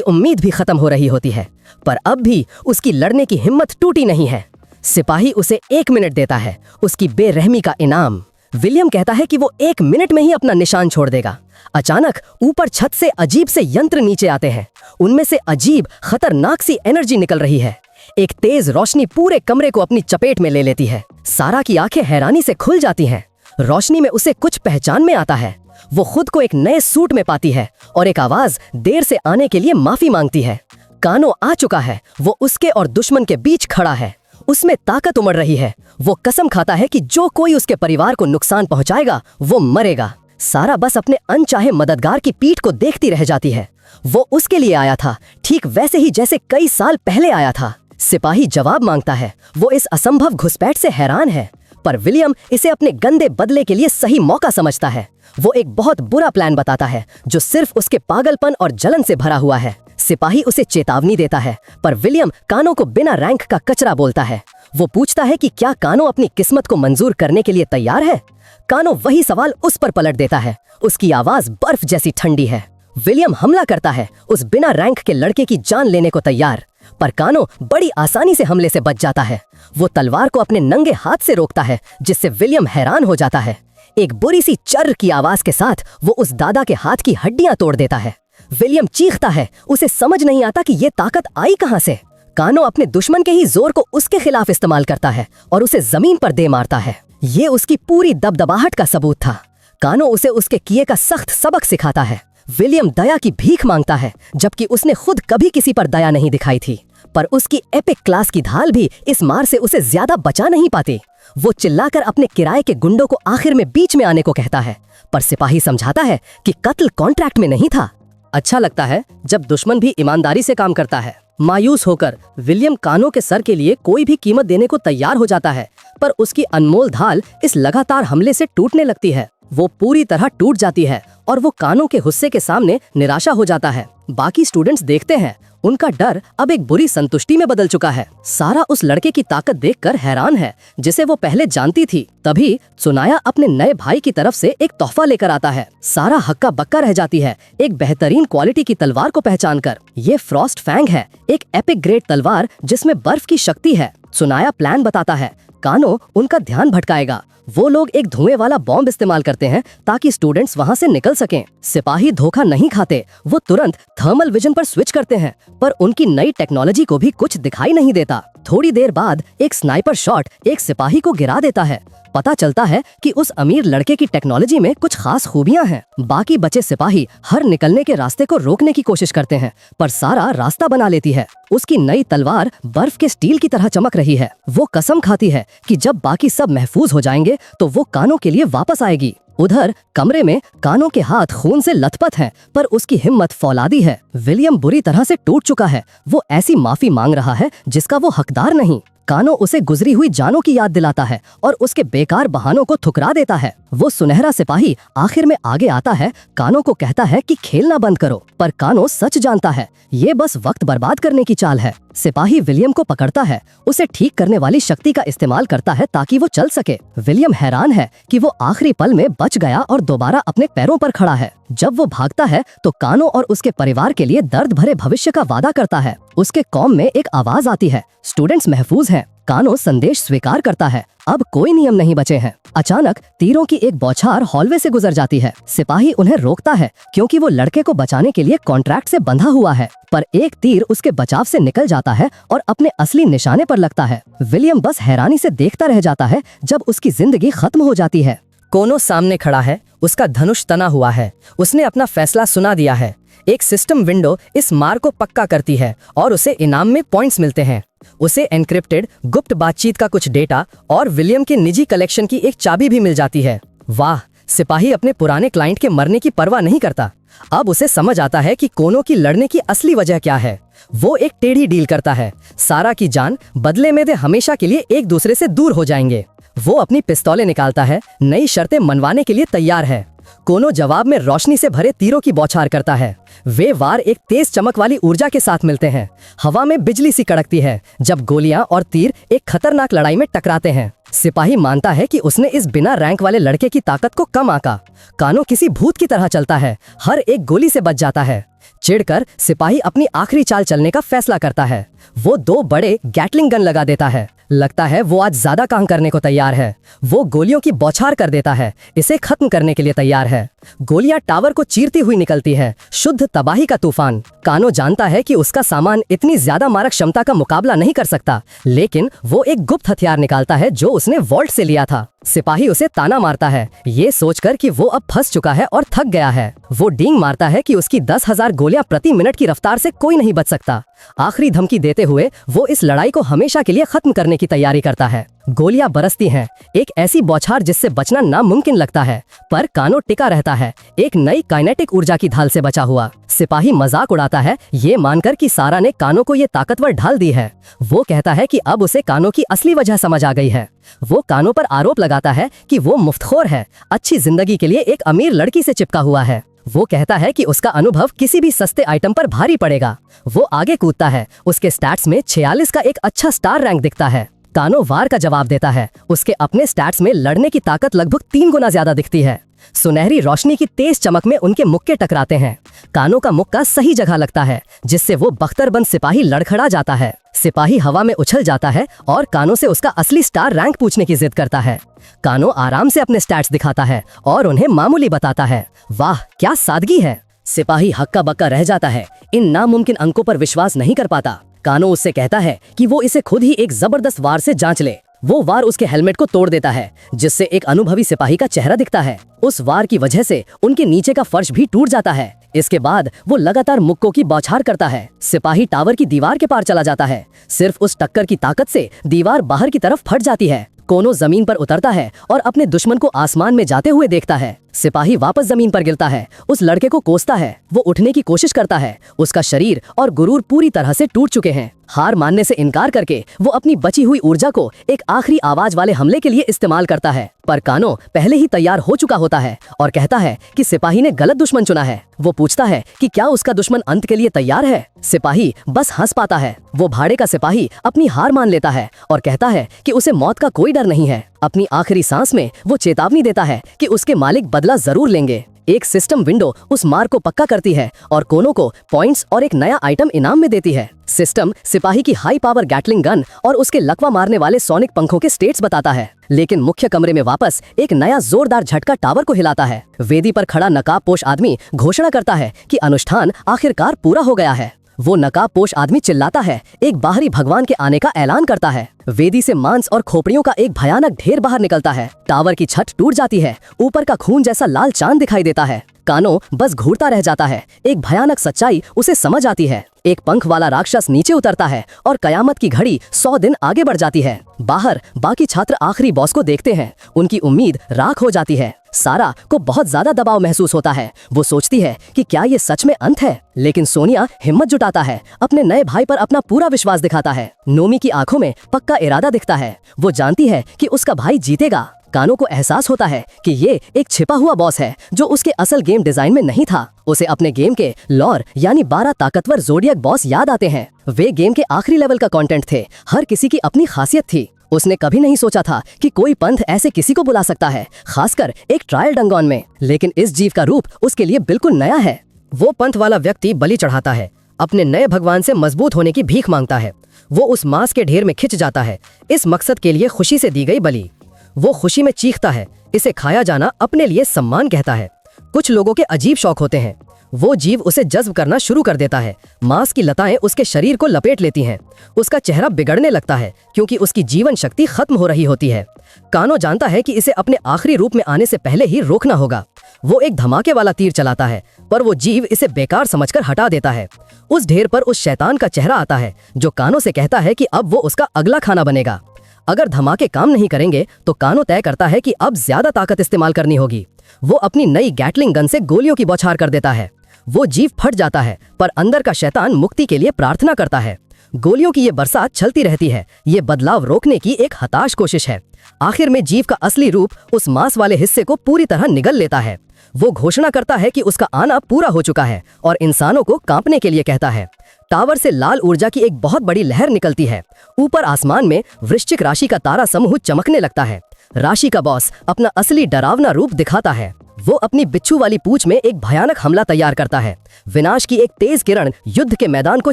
उम्मीद भी खत्म हो रही होती है, पर अब भी उसकी लड़ने की हिम्मत टूटी नहीं है। सिपाही उसे 1 मिनट देता है, उसकी बेरहमी का इनाम। विलियम कहता है कि वो 1 मिनट में ही अपना निशान छोड़ देगा। अचानक ऊपर छत से अजीब से यंत्र नीचे आते हैं। उनमें से अजीब खतरनाक सी एनर्जी निकल रही है। एक तेज रोशनी पूरे कमरे को अपनी चपेट में ले लेती है। सारा की आंखें हैरानी से खुल जाती हैं। रोशनी में उसे कुछ पहचान में आता है। वो खुद को एक नए सूट में पाती है और एक आवाज देर से आने के लिए माफी मांगती है। कानो आ चुका है। वो उसके और दुश्मन के बीच खड़ा है। उसमें ताकत उमड़ रही है। वो कसम खाता है कि जो कोई उसके परिवार को नुकसान पहुंचाएगा वो मरेगा। सारा बस अपने अनचाहे मददगार की पीठ को देखती रह जाती है। वो उसके लिए आया था, ठीक वैसे ही जैसे कई साल पहले आया था। सिपाही जवाब मांगता है। वो इस असंभव घुसपैठ से हैरान है, पर विलियम इसे अपने गंदे बदले के लिए सही मौका समझता है। वो एक बहुत बुरा प्लान बताता है, जो सिर्फ उसके पागलपन और जलन से भरा हुआ है। सिपाही उसे चेतावनी देता है, पर विलियम कानो को बिना रैंक का कचरा बोलता है। वो पूछता है कि क्या कानो अपनी किस्मत को मंजूर करने के लिए तैयार है। कानो वही सवाल उस पर पलट देता है। उसकी आवाज बर्फ जैसी ठंडी है। विलियम हमला करता है, उस बिना रैंक के लड़के की जान लेने को तैयार, पर कानो बड़ी आसानी से हमले से बच जाता है। वो तलवार को अपने नंगे हाथ से रोकता है, जिससे विलियम हैरान हो जाता है। एक बुरी सी चर्र की आवाज के साथ वो उस दादा के हाथ की हड्डियां तोड़ देता है। विलियम चीखता है। उसे समझ नहीं आता कि ये ताकत आई कहां से। कानो अपने दुश्मन के ही जोर को उसके खिलाफ इस्तेमाल करता है और उसे जमीन पर दे मारता है। ये उसकी पूरी दबदबाहट का सबूत था। कानो उसे उसके किए का सख्त सबक सिखाता है। विलियम दया की भीख मांगता है, जबकि उसने खुद कभी किसी पर दया नहीं दिखाई थी, पर उसकी एपिक क्लास की ढाल भी इस मार से उसे ज्यादा बचा नहीं पाती। वो चिल्लाकर अपने किराए के गुंडों को आखिर में बीच में आने को कहता है, पर सिपाही समझाता है कि कत्ल कॉन्ट्रैक्ट में नहीं था। अच्छा लगता है जब दुश्मन भी ईमानदारी से काम करता है। मायूस होकर विलियम कानो के सर के लिए कोई भी कीमत देने को तैयार हो जाता है, पर उसकी अनमोल ढाल इस लगातार हमले से टूटने लगती है। वो पूरी तरह टूट जाती है और वो कानो के गुस्से के सामने निराशा हो जाता है। बाकी स्टूडेंट्स देखते हैं। उनका डर अब एक बुरी संतुष्टि में बदल चुका है। सारा उस लड़के की ताकत देखकर हैरान है, जिसे वो पहले जानती थी। तभी सुनाया अपने नए भाई की तरफ से एक तोहफा लेकर आता है। सारा हक्का बक्का रह जाती है एक बेहतरीन क्वालिटी की तलवार को पहचानकर। ये फ्रॉस्ट फैंग है, एक एपिक ग्रेड तलवार जिसमें बर्फ की शक्ति है। सुनाया प्लान बताता है। कानो उनका ध्यान भटकाएगा। वो लोग एक धुएं वाला बॉम्ब इस्तेमाल करते हैं ताकि स्टूडेंट्स वहां से निकल सकें। सिपाही धोखा नहीं खाते, वो तुरंत थर्मल विजन पर स्विच करते हैं, पर उनकी नई टेक्नोलॉजी को भी कुछ दिखाई नहीं देता। थोड़ी देर बाद एक स्नाइपर शॉट एक सिपाही को गिरा देता है। पता चलता है कि उस अमीर लड़के की टेक्नोलॉजी में कुछ खास खूबियां हैं। बाकी बचे सिपाही हर निकलने के रास्ते को रोकने की कोशिश करते हैं, पर सारा रास्ता बना लेती है। उसकी नई तलवार बर्फ के स्टील की तरह चमक रही है। वो कसम खाती है कि जब बाकी सब महफूज हो जाएंगे तो वो कानो के लिए वापस आएगी। उधर कमरे में कानो के हाथ खून से लथपथ हैं, पर उसकी हिम्मत फौलादी है। विलियम बुरी तरह से टूट चुका है। वो ऐसी माफी मांग रहा है जिसका वो हकदार नहीं। कानो उसे गुजरी हुई जानों की याद दिलाता है और उसके बेकार बहानों को ठुकरा देता है। वो सुनहरा सिपाही आखिर में आगे आता है, कानो को कहता है कि खेलना बंद करो, पर कानो सच जानता है ये बस वक्त बर्बाद करने की चाल है। सिपाही विलियम को पकड़ता है, उसे ठीक करने वाली शक्ति का इस्तेमाल करता है ताकि वो चल सके। विलियम हैरान है कि वो आखिरी पल में बच गया और दोबारा अपने पैरों पर खड़ा है। जब वो भागता है तो कानो और उसके परिवार के लिए दर्द भरे भविष्य का वादा करता है। उसके कॉम में एक आवाज आती है, स्टूडेंट्स महफूज हैं। कानो संदेश स्वीकार करता है, अब कोई नियम नहीं बचे हैं। अचानक तीरों की एक बौछार हॉलवे से गुजर जाती है। सिपाही उन्हें रोकता है क्योंकि वो लड़के को बचाने के लिए कॉन्ट्रैक्ट से बंधा हुआ है, पर एक तीर उसके बचाव से निकल जाता है और अपने असली निशाने पर लगता है। विलियम बस हैरानी से देखता रह जाता है जब उसकी जिंदगी खत्म हो जाती है। कोनो सामने खड़ा है, उसका धनुष तना हुआ है। उसने अपना फैसला सुना दिया है। एक सिस्टम विंडो इस मार को पक्का करती है और उसे इनाम में पॉइंट्स मिलते हैं। उसे एनक्रिप्टेड गुप्त बातचीत का कुछ डेटा और विलियम के निजी कलेक्शन की एक चाबी भी मिल जाती है। वाह, सिपाही अपने पुराने क्लाइंट के मरने की परवाह नहीं करता। अब उसे समझ आता है कि कोनो की लड़ने की असली वजह क्या है। वो एक टेढ़ी डील करता है, सारा की जान बदले में वे हमेशा के लिए एक दूसरे से दूर हो जाएंगे। वो अपनी पिस्तौलें निकालता है, नई शर्तें मनवाने के लिए तैयार है। कोनो जवाब में रोशनी से भरे तीरों की बौछार करता है। वे वार एक तेज चमक वाली ऊर्जा के साथ मिलते हैं। हवा में बिजली सी कड़कती है जब गोलियां और तीर एक खतरनाक लड़ाई में टकराते हैं। सिपाही मानता है कि उसने इस बिना रैंक वाले लड़के की ताकत को कम आंका। कानो किसी भूत की तरह चलता है, हर एक गोली से बच जाता है। चिढ़कर सिपाही अपनी आखिरी चाल चलने का फैसला करता है। वो 2 बड़े गैटलिंग गन लगा देता है। लगता है वो आज ज्यादा काम करने को तैयार है। वो गोलियों की बौछार कर देता है, इसे खत्म करने के लिए तैयार है। गोलियां टावर को चीरती हुई निकलती है, शुद्ध तबाही का तूफान। कानो जानता है कि उसका सामान इतनी ज्यादा मारक क्षमता का मुकाबला नहीं कर सकता, लेकिन वो एक गुप्त हथियार निकालता है जो उसने वॉल्ट से लिया था। सिपाही उसे ताना मारता है, ये सोचकर कि वो अब फंस चुका है और थक गया है। वो डींग मारता है कि उसकी 10,000 गोलियां प्रति मिनट की रफ्तार से कोई नहीं बच सकता। आखिरी धमकी देते हुए वो इस लड़ाई को हमेशा के लिए खत्म करने की तैयारी करता है। गोलियां बरसती हैं, एक ऐसी बौछार जिससे बचना नामुमकिन लगता है, पर कानो टिका रहता है, एक नई काइनेटिक ऊर्जा की ढाल से बचा हुआ। सिपाही मजाक उड़ाता है, ये मानकर कि सारा ने कानो को ये ताकतवर ढाल दी है। वो कहता है कि अब उसे कानो की असली वजह समझ आ गई है। वो कानो पर आरोप लगाता है कि वो मुफ्तखोर है, अच्छी जिंदगी के लिए एक अमीर लड़की से चिपका हुआ है। वो कहता है कि उसका अनुभव किसी भी सस्ते आइटम पर भारी पड़ेगा। वो आगे कूदता है, उसके स्टैट्स में 46 का एक अच्छा स्टार रैंक दिखता है। कानो वार का जवाब देता है, उसके अपने स्टैट्स में लड़ने की ताकत लगभग 3 गुना ज्यादा दिखती है। सुनहरी रोशनी की तेज चमक में उनके मुक्के टकराते हैं। कानो का मुक्का सही जगह लगता है, जिससे वो बख्तरबंद सिपाही लड़खड़ा जाता है। सिपाही हवा में उछल जाता है और कानो से उसका असली स्टार रैंक पूछने की जिद करता है। कानो आराम से अपने स्टैट्स दिखाता है और उन्हें मामूली बताता है। वाह, क्या सादगी है। सिपाही हक्का बक्का रह जाता है, इन नामुमकिन अंकों पर विश्वास नहीं कर पाता। कानो उससे कहता है कि वो इसे खुद ही एक जबरदस्त वार से जांच ले। वो वार उसके हेलमेट को तोड़ देता है, जिससे एक अनुभवी सिपाही का चेहरा दिखता है। उस वार की वजह से उनके नीचे का फर्श भी टूट जाता है। इसके बाद वो लगातार मुक्कों की बौछार करता है। सिपाही टावर की दीवार के पार चला जाता है। सिर्फ उस टक्कर की ताकत से दीवार बाहर की तरफ फट जाती है। कोनो जमीन पर उतरता है और अपने दुश्मन को आसमान में जाते हुए देखता है। सिपाही वापस जमीन पर गिरता है, उस लड़के को कोसता है। वो उठने की कोशिश करता है, उसका शरीर और गुरूर पूरी तरह से टूट चुके हैं। हार मानने से इनकार करके वो अपनी बची हुई ऊर्जा को एक आखिरी आवाज वाले हमले के लिए इस्तेमाल करता है, पर कानो पहले ही तैयार हो चुका होता है और कहता है कि सिपाही ने गलत दुश्मन चुना है। वो पूछता है कि क्या उसका दुश्मन अंत के लिए तैयार है। सिपाही बस हंस पाता है। वो भाड़े का सिपाही अपनी हार मान लेता है और कहता है कि उसे मौत का कोई डर नहीं है। अपनी आखिरी सांस में वो चेतावनी देता है कि उसके मालिक बदला जरूर लेंगे। एक सिस्टम विंडो उस मार्क को पक्का करती है और कोनों को पॉइंट्स और एक नया आइटम इनाम में देती है। सिस्टम सिपाही की हाई पावर गैटलिंग गन और उसके लकवा मारने वाले सोनिक पंखों के स्टेट्स बताता है, लेकिन मुख्य कमरे में वापस एक नया जोरदार झटका टावर को हिलाता है। वेदी पर खड़ा नकाबपोश आदमी घोषणा करता है कि अनुष्ठान आखिरकार पूरा हो गया है। वो नकाबपोश आदमी चिल्लाता है, एक बाहरी भगवान के आने का ऐलान करता है। वेदी से मांस और खोपड़ियों का एक भयानक ढेर बाहर निकलता है। टावर की छत टूट जाती है। ऊपर का खून जैसा लाल चांद दिखाई देता है। कानो बस घूरता रह जाता है। एक भयानक सच्चाई उसे समझ आती है। एक पंख वाला राक्षस नीचे उतरता है और कयामत की घड़ी 100 दिन आगे बढ़ जाती है। बाहर बाकी छात्र आखिरी बॉस को देखते हैं। उनकी उम्मीद राख हो जाती है। सारा को बहुत ज्यादा दबाव महसूस होता है। वो सोचती है कि क्या ये सच में अंत है, लेकिन सोनिया हिम्मत जुटाता है। अपने नए भाई पर अपना पूरा विश्वास दिखाता है। नोमी की आंखों में पक्का इरादा दिखता है। वो जानती है कि उसका भाई जीतेगा। कानो को एहसास होता है कि ये एक छिपा हुआ बॉस है जो उसके असल गेम डिजाइन में नहीं था। उसे अपने गेम के लॉर यानी 12 ताकतवर ज़ोडियक बॉस याद आते हैं। वे गेम के आखिरी लेवल का कंटेंट थे। हर किसी की अपनी खासियत थी। उसने कभी नहीं सोचा था कि कोई पंथ ऐसे किसी को बुला सकता है, खासकर एक ट्रायल डंगोन में। लेकिन इस जीव का रूप उसके लिए बिल्कुल नया है। वो पंथ वाला व्यक्ति बलि चढ़ाता है, अपने नए भगवान से मजबूत होने की भीख मांगता है। वो उस मांस के ढेर में खिंच जाता है, इस मकसद के लिए खुशी से दी गई बलि। वो खुशी में चीखता है। इसे खाया जाना अपने लिए सम्मान कहता है। कुछ लोगों के अजीब शौक होते हैं। वो जीव उसे जज्ब करना शुरू कर देता है। मांस की लताएं उसके शरीर को लपेट लेती हैं। उसका चेहरा बिगड़ने लगता है क्योंकि उसकी जीवन शक्ति खत्म हो रही होती है। कानो जानता है कि इसे अपने आखिरी रूप में आने से पहले ही रोकना होगा। वो एक धमाके वाला तीर चलाता है, पर वो जीव इसे बेकार समझकर हटा देता है। उस ढेर पर उस शैतान का चेहरा आता है जो कानो से कहता है कि अब वो उसका अगला खाना बनेगा। अगर धमाके काम नहीं करेंगे तो कानो तय करता है कि अब ज्यादा ताकत इस्तेमाल करनी होगी। वो अपनी नई गैटलिंग गन से गोलियों की बौछार कर देता है। वो जीव फट जाता है, पर अंदर का शैतान मुक्ति के लिए प्रार्थना करता है। गोलियों की ये बरसात चलती रहती है। ये बदलाव रोकने की एक हताश कोशिश है। आखिर में जीव का असली रूप उस मांस वाले हिस्से को पूरी तरह निगल लेता है। वो घोषणा करता है कि उसका आना पूरा हो चुका है और इंसानों को कांपने के लिए कहता है। टावर से लाल ऊर्जा की एक बहुत बड़ी लहर निकलती है। ऊपर आसमान में वृश्चिक राशि का तारा समूह चमकने लगता है। राशि का बॉस अपना असली डरावना रूप दिखाता है। वो अपनी बिच्छू वाली पूंछ में एक भयानक हमला तैयार करता है। विनाश की एक तेज किरण युद्ध के मैदान को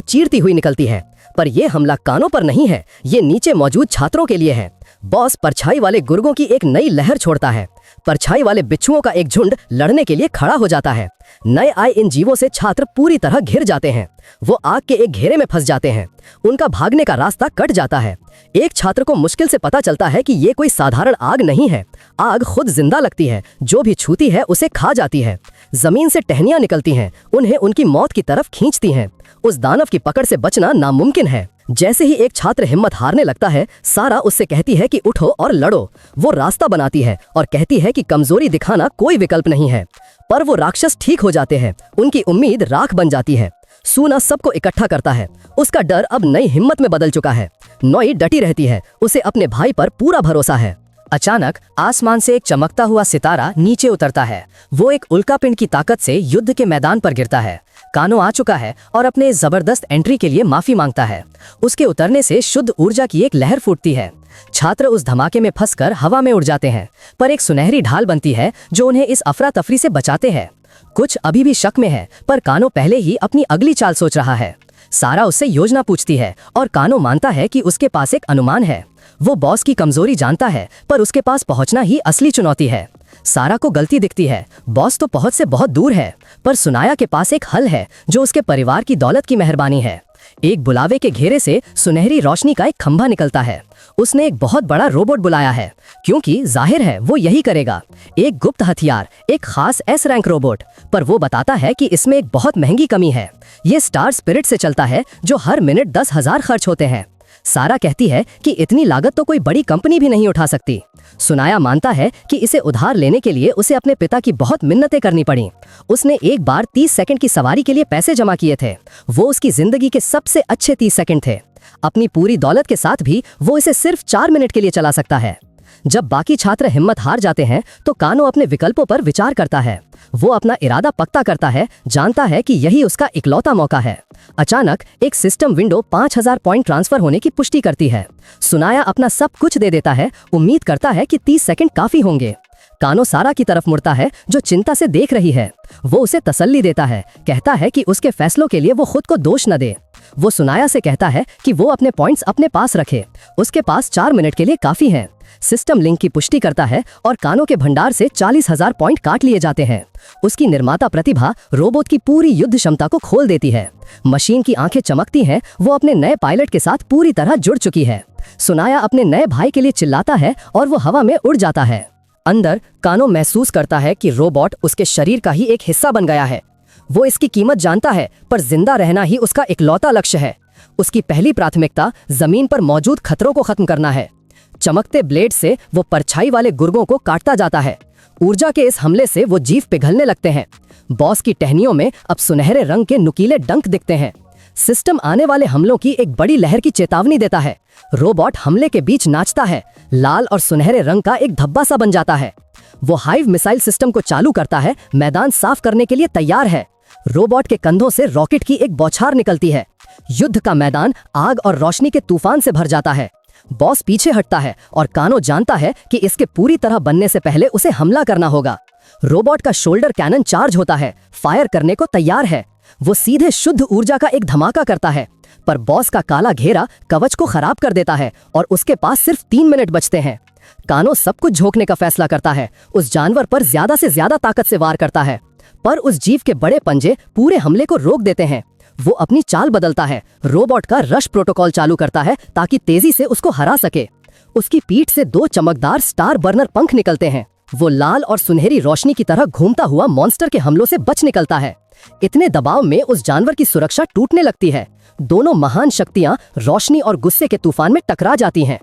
चीरती हुई निकलती है, पर यह हमला कानों पर नहीं है। ये नीचे मौजूद छात्रों के लिए है। बॉस परछाई वाले गुर्गों की एक नई लहर छोड़ता है। परछाई वाले बिच्छुओं का एक झुंड लड़ने के लिए खड़ा हो जाता है। नए आए इन जीवों से छात्र पूरी तरह घिर जाते हैं। वो आग के एक घेरे में फंस जाते हैं। उनका भागने का रास्ता कट जाता है। एक छात्र को मुश्किल से पता चलता है कि ये कोई साधारण आग नहीं है। आग खुद जिंदा लगती है, जो भी छूती है उसे खा जाती है। जमीन से टहनियां निकलती हैं, उन्हें उनकी मौत की तरफ खींचती हैं। उस दानव की पकड़ से बचना नामुमकिन है। जैसे ही एक छात्र हिम्मत हारने लगता है, सारा उससे कहती है कि उठो और लड़ो। वो रास्ता बनाती है और कहती है कि कमजोरी दिखाना कोई विकल्प नहीं है। पर वो राक्षस ठीक हो जाते हैं। उनकी उम्मीद राख बन जाती है। सूना सबको इकट्ठा करता है। उसका डर अब नई हिम्मत में बदल चुका है। नोई डटी रहती है। उसे अपने भाई पर पूरा भरोसा है। अचानक आसमान से एक चमकता हुआ सितारा नीचे उतरता है। वो एक उल्कापिंड की ताकत से युद्ध के मैदान पर गिरता है। कानो आ चुका है और अपने इस जबरदस्त एंट्री के लिए माफी मांगता है। उसके उतरने से शुद्ध ऊर्जा की एक लहर फूटती है। छात्र उस धमाके में फंसकर हवा में उड़ जाते हैं, पर एक सुनहरी ढाल बनती है जो उन्हें इस अफरा तफरी से बचाते हैं। कुछ अभी भी शक में है, पर कानो पहले ही अपनी अगली चाल सोच रहा है। सारा उससे योजना पूछती है और कानो मानता है कि उसके पास एक अनुमान है। वो बॉस की कमजोरी जानता है, पर उसके पास पहुंचना ही असली चुनौती है। सारा को गलती दिखती है। बॉस तो पहुंच से बहुत दूर है, पर सुनाया के पास एक हल है जो उसके परिवार की दौलत की मेहरबानी है। एक बुलावे के घेरे से सुनहरी रोशनी का एक खंभा निकलता है। उसने एक बहुत बड़ा रोबोट बुलाया है, क्योंकि जाहिर है वो यही करेगा। एक गुप्त हथियार, एक खास एस रैंक रोबोट, पर वो बताता है कि इसमें एक बहुत महंगी कमी है। ये स्टार स्पिरिट से चलता है, जो हर मिनट 10,000 खर्च होते हैं। सारा कहती है कि इतनी लागत तो कोई बड़ी कंपनी भी नहीं उठा सकती। सुनाया मानता है कि इसे उधार लेने के लिए उसे अपने पिता की बहुत मिन्नतें करनी पड़ी। उसने एक बार 30 सेकंड की सवारी के लिए पैसे जमा किए थे। वो उसकी जिंदगी के सबसे अच्छे 30 सेकंड थे। अपनी पूरी दौलत के साथ भी वो इसे सिर्फ 4 मिनट के लिए चला सकता है। जब बाकी छात्र हिम्मत हार जाते हैं तो कानो अपने विकल्पों पर विचार करता है। वो अपना इरादा पक्का करता है, जानता है कि यही उसका इकलौता मौका है। अचानक एक सिस्टम विंडो 5000 पॉइंट ट्रांसफर होने की पुष्टि करती है। सुनाया अपना सब कुछ दे देता है, उम्मीद करता है कि 30 सेकंड काफी होंगे। कानो सारा की तरफ मुड़ता है जो चिंता से देख रही है। वो उसे तसल्ली देता है, कहता है कि उसके फैसलों के लिए वो खुद को दोष न दे। वो सुनाया से कहता है कि वो अपने पॉइंट्स अपने पास रखे, उसके पास 4 मिनट के लिए काफी है। सिस्टम लिंक की पुष्टि करता है और कानो के भंडार से 40,000 पॉइंट काट लिए जाते हैं। उसकी निर्माता प्रतिभा रोबोट की पूरी युद्ध क्षमता को खोल देती है। मशीन की आंखें चमकती हैं, वो अपने नए पायलट के साथ पूरी तरह जुड़ चुकी है। सुनाया अपने नए भाई के लिए चिल्लाता है और वो हवा में उड़ जाता है। अंदर कानो महसूस करता है कि रोबोट उसके शरीर का ही एक हिस्सा बन गया है। वो इसकी कीमत जानता है, पर जिंदा रहना ही उसका इकलौता लक्ष्य है। उसकी पहली प्राथमिकता जमीन पर मौजूद खतरों को खत्म करना है। चमकते ब्लेड से वो परछाई वाले गुर्गों को काटता जाता है। ऊर्जा के इस हमले से वो जीव पिघलने लगते हैं। बॉस की टहनियों में अब सुनहरे रंग के नुकीले डंक दिखते हैं। सिस्टम आने वाले हमलों की एक बड़ी लहर की चेतावनी देता है। रोबोट हमले के बीच नाचता है, लाल और सुनहरे रंग का एक धब्बा सा बन जाता है। वो हाइव मिसाइल सिस्टम को चालू करता है, मैदान साफ करने के लिए तैयार है। रोबोट के कंधों से रॉकेट की एक बौछार निकलती है। युद्ध का मैदान आग और रोशनी के तूफान से भर जाता है। बॉस पीछे हटता है और कानो जानता है कि इसके पूरी तरह बनने से पहले उसे हमला करना होगा। रोबोट का शोल्डर कैनन चार्ज होता है, फायर करने को तैयार है। वो सीधे शुद्ध ऊर्जा का एक धमाका करता है, पर बॉस का काला घेरा कवच को खराब कर देता है और उसके पास सिर्फ 3 मिनट बचते हैं। कानो सब कुछ झोंकने का फैसला करता है। उस जानवर पर ज्यादा से ज्यादा ताकत से वार करता है, पर उस जीव के बड़े पंजे पूरे हमले को रोक देते हैं। वो अपनी चाल बदलता है, रोबोट का रश प्रोटोकॉल चालू करता है ताकि तेजी से उसको हरा सके। उसकी पीठ से 2 चमकदार स्टार बर्नर पंख निकलते हैं। वो लाल और सुनहरी रोशनी की तरह घूमता हुआ मॉन्स्टर के हमलों से बच निकलता है। इतने दबाव में उस जानवर की सुरक्षा टूटने लगती है। दोनों महान शक्तियां रोशनी और गुस्से के तूफान में टकरा जाती हैं।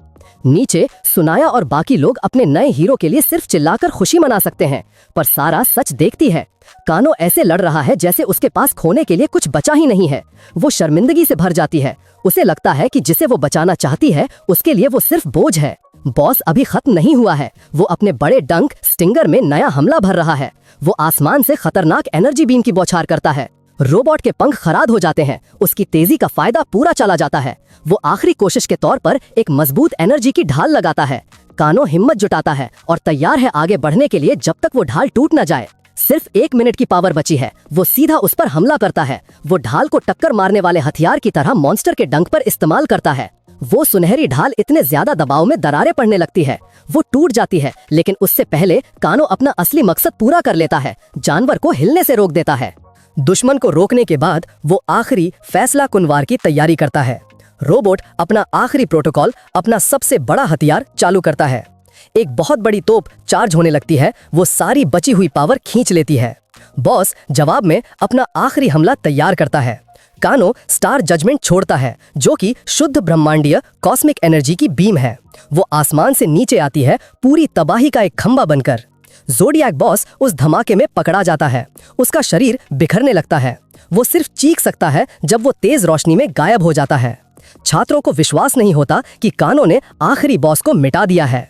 नीचे सुनाया और बाकी लोग अपने नए हीरो के लिए सिर्फ चिल्लाकर खुशी मना सकते हैं, पर सारा सच देखती है। कानो ऐसे लड़ रहा है जैसे उसके पास खोने के लिए कुछ बचा ही नहीं है। वो शर्मिंदगी से भर जाती है। उसे लगता है कि जिसे वो बचाना चाहती है उसके लिए वो सिर्फ बोझ है। बॉस अभी खत्म नहीं हुआ है। वो अपने बड़े डंक स्टिंगर में नया हमला भर रहा है। वो आसमान से खतरनाक एनर्जी बीम की बौछार करता है। रोबोट के पंख खराद हो जाते हैं। उसकी तेजी का फायदा पूरा चला जाता है। वो आखिरी कोशिश के तौर पर एक मजबूत एनर्जी की ढाल लगाता है। कानो हिम्मत जुटाता है और तैयार है आगे बढ़ने के लिए जब तक वो ढाल टूट न जाए। सिर्फ 1 मिनट की पावर बची है। वो सीधा उस पर हमला करता है। वो ढाल को टक्कर मारने वाले हथियार की तरह मॉन्स्टर के डंक पर इस्तेमाल करता है। वो सुनहरी ढाल इतने ज्यादा दबाव में दरारें पड़ने लगती है। वो टूट जाती है, लेकिन उससे पहले कानो अपना असली मकसद पूरा कर लेता है। जानवर को हिलने से रोक देता है। दुश्मन को रोकने के बाद वो आखिरी फैसला कुनवार की तैयारी करता है। रोबोट अपना आखिरी प्रोटोकॉल, अपना सबसे बड़ा हथियार चालू करता है। एक बहुत बड़ी तोप चार्ज होने लगती है। वो सारी बची हुई पावर खींच लेती है। बॉस जवाब में अपना आखिरी हमला तैयार करता है। कानो स्टार जजमेंट छोड़ता है, जो कि शुद्ध ब्रह्मांडीय कॉस्मिक एनर्जी की बीम है। वो आसमान से नीचे आती है, पूरी तबाही का एक खंबा बनकर। ज़ोडिएक बॉस उस धमाके में पकड़ा जाता है। उसका शरीर बिखरने लगता है। वो सिर्फ चीख सकता है जब वो तेज रोशनी में गायब हो जाता है। छात्रों को विश्वास नहीं होता कि कानो ने आखिरी बॉस को मिटा दिया है।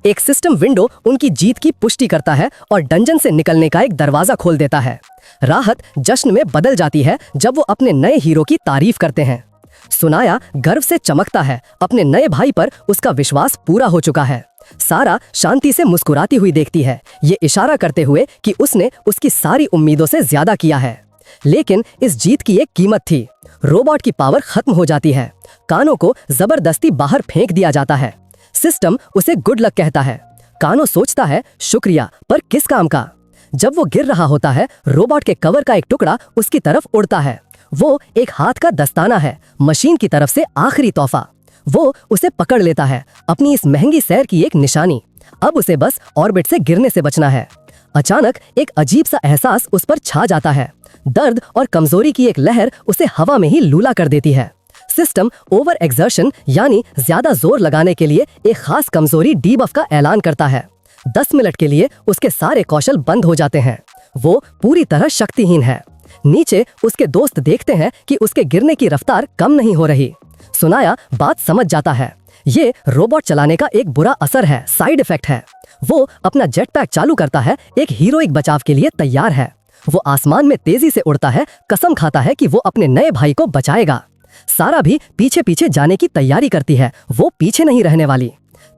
एक सिस्टम विंडो उनकी जीत की पुष्टि करता है और डंजन से निकलने का एक दरवाजा खोल देता है। राहत जश्न में बदल जाती है जब वो अपने नए हीरो की तारीफ करते हैं। सुनाया गर्व से चमकता है। अपने नए भाई पर उसका विश्वास पूरा हो चुका है। सारा शांति से मुस्कुराती हुई देखती है, ये इशारा करते हुए कि उसने उसकी सारी उम्मीदों से ज्यादा किया है। लेकिन इस जीत की एक कीमत थी। रोबोट की पावर खत्म हो जाती है। कानो को जबरदस्ती बाहर फेंक दिया जाता है। सिस्टम उसे गुड लक कहता है। कानो सोचता है शुक्रिया, पर किस काम का। जब वो गिर रहा होता है, रोबोट के कवर का एक टुकड़ा उसकी तरफ उड़ता है। वो एक हाथ का दस्ताना है, मशीन की तरफ से आखिरी तोहफा। वो उसे पकड़ लेता है, अपनी इस महंगी सैर की एक निशानी। अब उसे बस ऑर्बिट से गिरने से बचना है। अचानक एक अजीब सा एहसास उस पर छा जाता है। दर्द और कमजोरी की एक लहर उसे हवा में ही लूला कर देती है। सिस्टम ओवर एक्सर्शन यानी ज्यादा जोर लगाने के लिए एक खास कमजोरी डीबफ का ऐलान करता है। 10 मिनट के लिए उसके सारे कौशल बंद हो जाते हैं। वो पूरी तरह शक्तिहीन है। नीचे उसके दोस्त देखते हैं कि उसके गिरने की रफ्तार कम नहीं हो रही। सुनाया बात समझ जाता है। ये रोबोट चलाने का एक बुरा असर है, साइड इफेक्ट है। वो अपना जेट पैक चालू करता है, एक हीरोइक बचाव के लिए तैयार है। वो आसमान में तेजी से उड़ता है, कसम खाता है कि वो अपने नए भाई को बचाएगा। सारा भी पीछे पीछे जाने की तैयारी करती है, वो पीछे नहीं रहने वाली।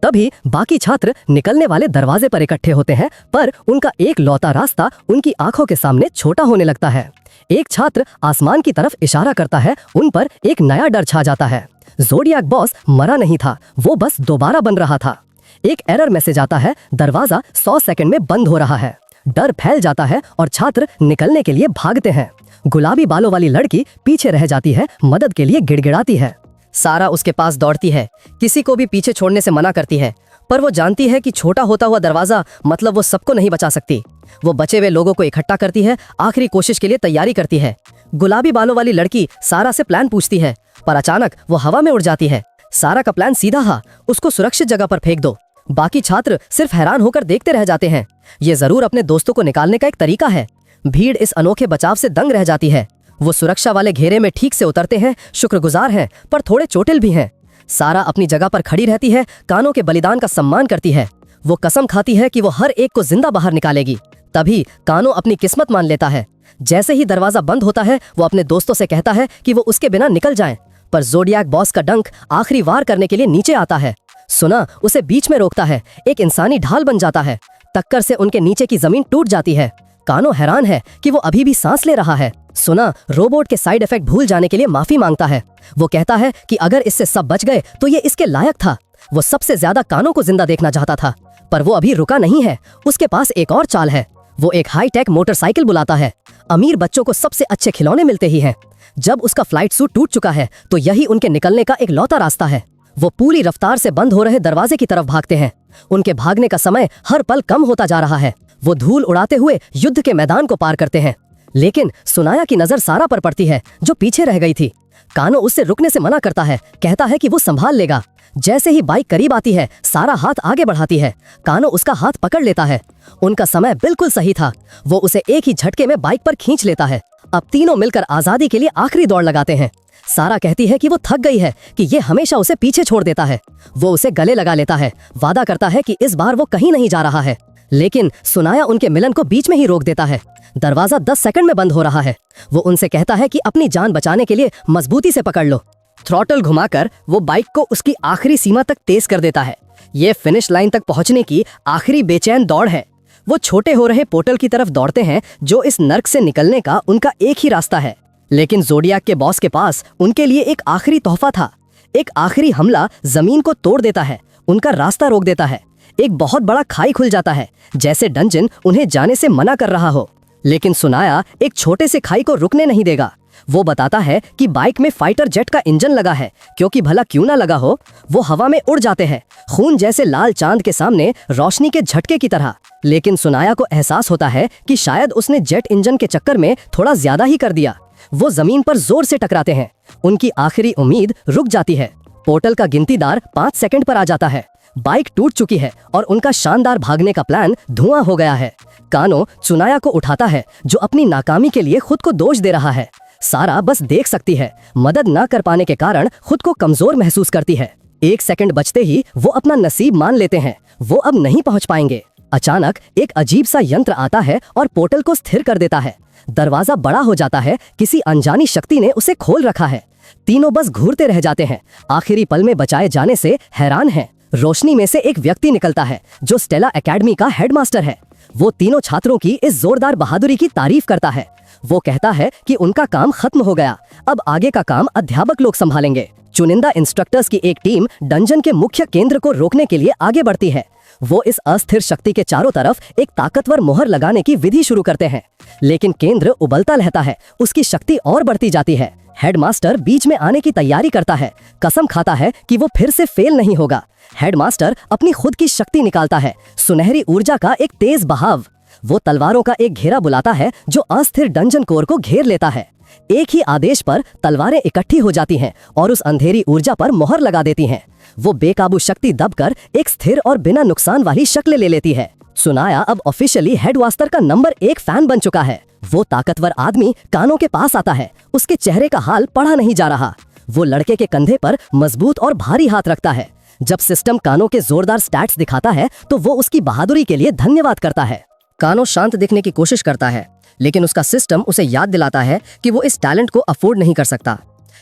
तभी बाकी छात्र निकलने वाले दरवाजे पर इकट्ठे होते हैं, पर उनका एक लौता रास्ता उनकी आंखों के सामने छोटा होने लगता है। एक छात्र आसमान की तरफ इशारा करता है, उन पर एक नया डर छा जाता है। ज़ोडियाक बॉस मरा नहीं था, वो बस दोबारा बन रहा था। एक एरर मैसेज आता है, दरवाजा 100 सेकंड में बंद हो रहा है। डर फैल जाता है और छात्र निकलने के लिए भागते हैं। गुलाबी बालों वाली लड़की पीछे रह जाती है, मदद के लिए गिड़गिड़ाती है। सारा उसके पास दौड़ती है, किसी को भी पीछे छोड़ने से मना करती है, पर वो जानती है कि छोटा होता हुआ दरवाजा मतलब वो सबको नहीं बचा सकती। वो बचे हुए लोगों को इकट्ठा करती है, आखिरी कोशिश के लिए तैयारी करती है। गुलाबी बालों वाली लड़की सारा से प्लान पूछती है, पर अचानक वो हवा में उड़ जाती है। सारा का प्लान सीधा था, उसको सुरक्षित जगह पर फेंक दो। बाकी छात्र सिर्फ हैरान होकर देखते रह जाते हैं। ये जरूर अपने दोस्तों को निकालने का एक तरीका है। भीड़ इस अनोखे बचाव से दंग रह जाती है। वो सुरक्षा वाले घेरे में ठीक से उतरते हैं, शुक्रगुजार हैं, पर थोड़े चोटिल भी हैं। सारा अपनी जगह पर खड़ी रहती है, कानों के बलिदान का सम्मान करती है। वो कसम खाती है कि वो हर एक को जिंदा बाहर निकालेगी। तभी कानो अपनी किस्मत मान लेता है। जैसे ही दरवाजा बंद होता है, वो अपने दोस्तों से कहता है कि वो उसके बिना निकल जाएं, पर ज़ोडियाक बॉस का डंक आखिरी वार करने के लिए नीचे आता है। सुना उसे बीच में रोकता है, एक इंसानी ढाल बन जाता है। टक्कर से उनके नीचे की जमीन टूट जाती है। कानो हैरान है कि वो अभी भी सांस ले रहा है। सुना रोबोट के साइड इफेक्ट भूल जाने के लिए माफी मांगता है। वो कहता है कि अगर इससे सब बच गए तो ये इसके लायक था। वो सबसे ज्यादा कानो को जिंदा देखना चाहता था, पर वो अभी रुका नहीं है। उसके पास एक और चाल है। वो एक हाईटेक मोटरसाइकिल बुलाता है। अमीर बच्चों को सबसे अच्छे खिलौने मिलते ही हैं। जब उसका फ्लाइट सूट टूट चुका है तो यही उनके निकलने का एक लौता रास्ता है। वो पूरी रफ्तार से बंद हो रहे दरवाजे की तरफ भागते हैं। उनके भागने का समय हर पल कम होता जा रहा है। वो धूल उड़ाते हुए युद्ध के मैदान को पार करते हैं, लेकिन सुनाया की नजर सारा पर पड़ती है, जो पीछे रह गई थी। कानो उससे रुकने से मना करता है, कहता है कि वो संभाल लेगा। जैसे ही बाइक करीब आती है, सारा हाथ आगे बढ़ाती है। कानो उसका हाथ पकड़ लेता है। उनका समय बिल्कुल सही था। वो उसे एक ही झटके में बाइक पर खींच लेता है। अब तीनों मिलकर आजादी के लिए आखिरी दौड़ लगाते हैं। सारा कहती है कि वो थक गई है, कि ये हमेशा उसे पीछे छोड़ देता है। वो उसे गले लगा लेता है, वादा करता है कि इस बार वो कहीं नहीं जा रहा है। लेकिन सुनाया उनके मिलन को बीच में ही रोक देता है। दरवाजा 10 सेकंड में बंद हो रहा है। वो उनसे कहता है कि अपनी जान बचाने के लिए मजबूती से पकड़ लो। थ्रॉटल घुमाकर वो बाइक को उसकी आखिरी सीमा तक तेज कर देता है। ये फिनिश लाइन तक पहुंचने की आखिरी बेचैन दौड़ है। वो छोटे हो रहे पोर्टल की तरफ दौड़ते हैं, जो इस नर्क से निकलने का उनका एक ही रास्ता है। लेकिन ज़ोडियाक के बॉस के पास उनके लिए एक आखिरी तोहफा था। एक आखिरी हमला जमीन को तोड़ देता है, उनका रास्ता रोक देता है। एक बहुत बड़ा खाई खुल जाता है, जैसे डंजन उन्हें जाने से मना कर रहा हो। लेकिन सुनाया एक छोटे से खाई को रुकने नहीं देगा। वो बताता है कि बाइक में फाइटर जेट का इंजन लगा है, क्योंकि भला क्यों ना लगा हो। वो हवा में उड़ जाते हैं, खून जैसे लाल चांद के सामने रोशनी के झटके की तरह। लेकिन सुनाया को एहसास होता है कि शायद उसने जेट इंजन के चक्कर में थोड़ा ज्यादा ही कर दिया। वो जमीन पर जोर से टकराते हैं। उनकी आखिरी उम्मीद रुक जाती है। पोर्टल का गिनतीदार 5 सेकंड पर आ जाता है। बाइक टूट चुकी है और उनका शानदार भागने का प्लान धुआं हो गया है। कानो सुनाया को उठाता है, जो अपनी नाकामी के लिए खुद को दोष दे रहा है। सारा बस देख सकती है, मदद न कर पाने के कारण खुद को कमजोर महसूस करती है। 1 सेकंड बचते ही वो अपना नसीब मान लेते हैं, वो अब नहीं पहुंच पाएंगे। अचानक एक अजीब सा यंत्र आता है और पोर्टल को स्थिर कर देता है। दरवाजा बड़ा हो जाता है, किसी अनजानी शक्ति ने उसे खोल रखा है। तीनों बस घूरते रह जाते हैं, आखिरी पल में बचाए जाने से हैरान हैं। रोशनी में से एक व्यक्ति निकलता है, जो स्टेला एकेडमी का हेडमास्टर है। वो तीनों छात्रों की इस जोरदार बहादुरी की तारीफ करता है। वो कहता है कि उनका काम खत्म हो गया, अब आगे का काम अध्यापक लोग संभालेंगे। चुनिंदा इंस्ट्रक्टर्स की एक टीम डंजन के मुख्य केंद्र को रोकने के लिए आगे बढ़ती है। वो इस अस्थिर शक्ति के चारों तरफ एक ताकतवर मोहर लगाने की विधि शुरू करते हैं, लेकिन केंद्र उबलता रहता है, उसकी शक्ति और बढ़ती जाती है। हेडमास्टर बीच में आने की तैयारी करता है, कसम खाता है कि वो फिर से फेल नहीं होगा। हेडमास्टर अपनी खुद की शक्ति निकालता है, सुनहरी ऊर्जा का एक तेज बहाव। वो तलवारों का एक घेरा बुलाता है, जो अस्थिर डंजन कोर को घेर लेता है। एक ही आदेश पर तलवारें इकट्ठी हो जाती हैं और उस अंधेरी ऊर्जा पर मोहर लगा देती हैं। वो बेकाबू शक्ति दबकर एक स्थिर और बिना नुकसान वाली शक्ल ले लेती है। सुनाया अब ऑफिशियली हेडमास्टर का नंबर 1 फैन बन चुका है। वो ताकतवर आदमी कानों के पास आता है, उसके चेहरे का हाल पढ़ा नहीं जा रहा। वो लड़के के कंधे पर मजबूत और भारी हाथ रखता है। जब सिस्टम कानों के जोरदार स्टैट्स दिखाता है तो वो उसकी बहादुरी के लिए धन्यवाद करता है। कानो शांत दिखने की कोशिश करता है, लेकिन उसका सिस्टम उसे याद दिलाता है कि वो इस टैलेंट को अफोर्ड नहीं कर सकता।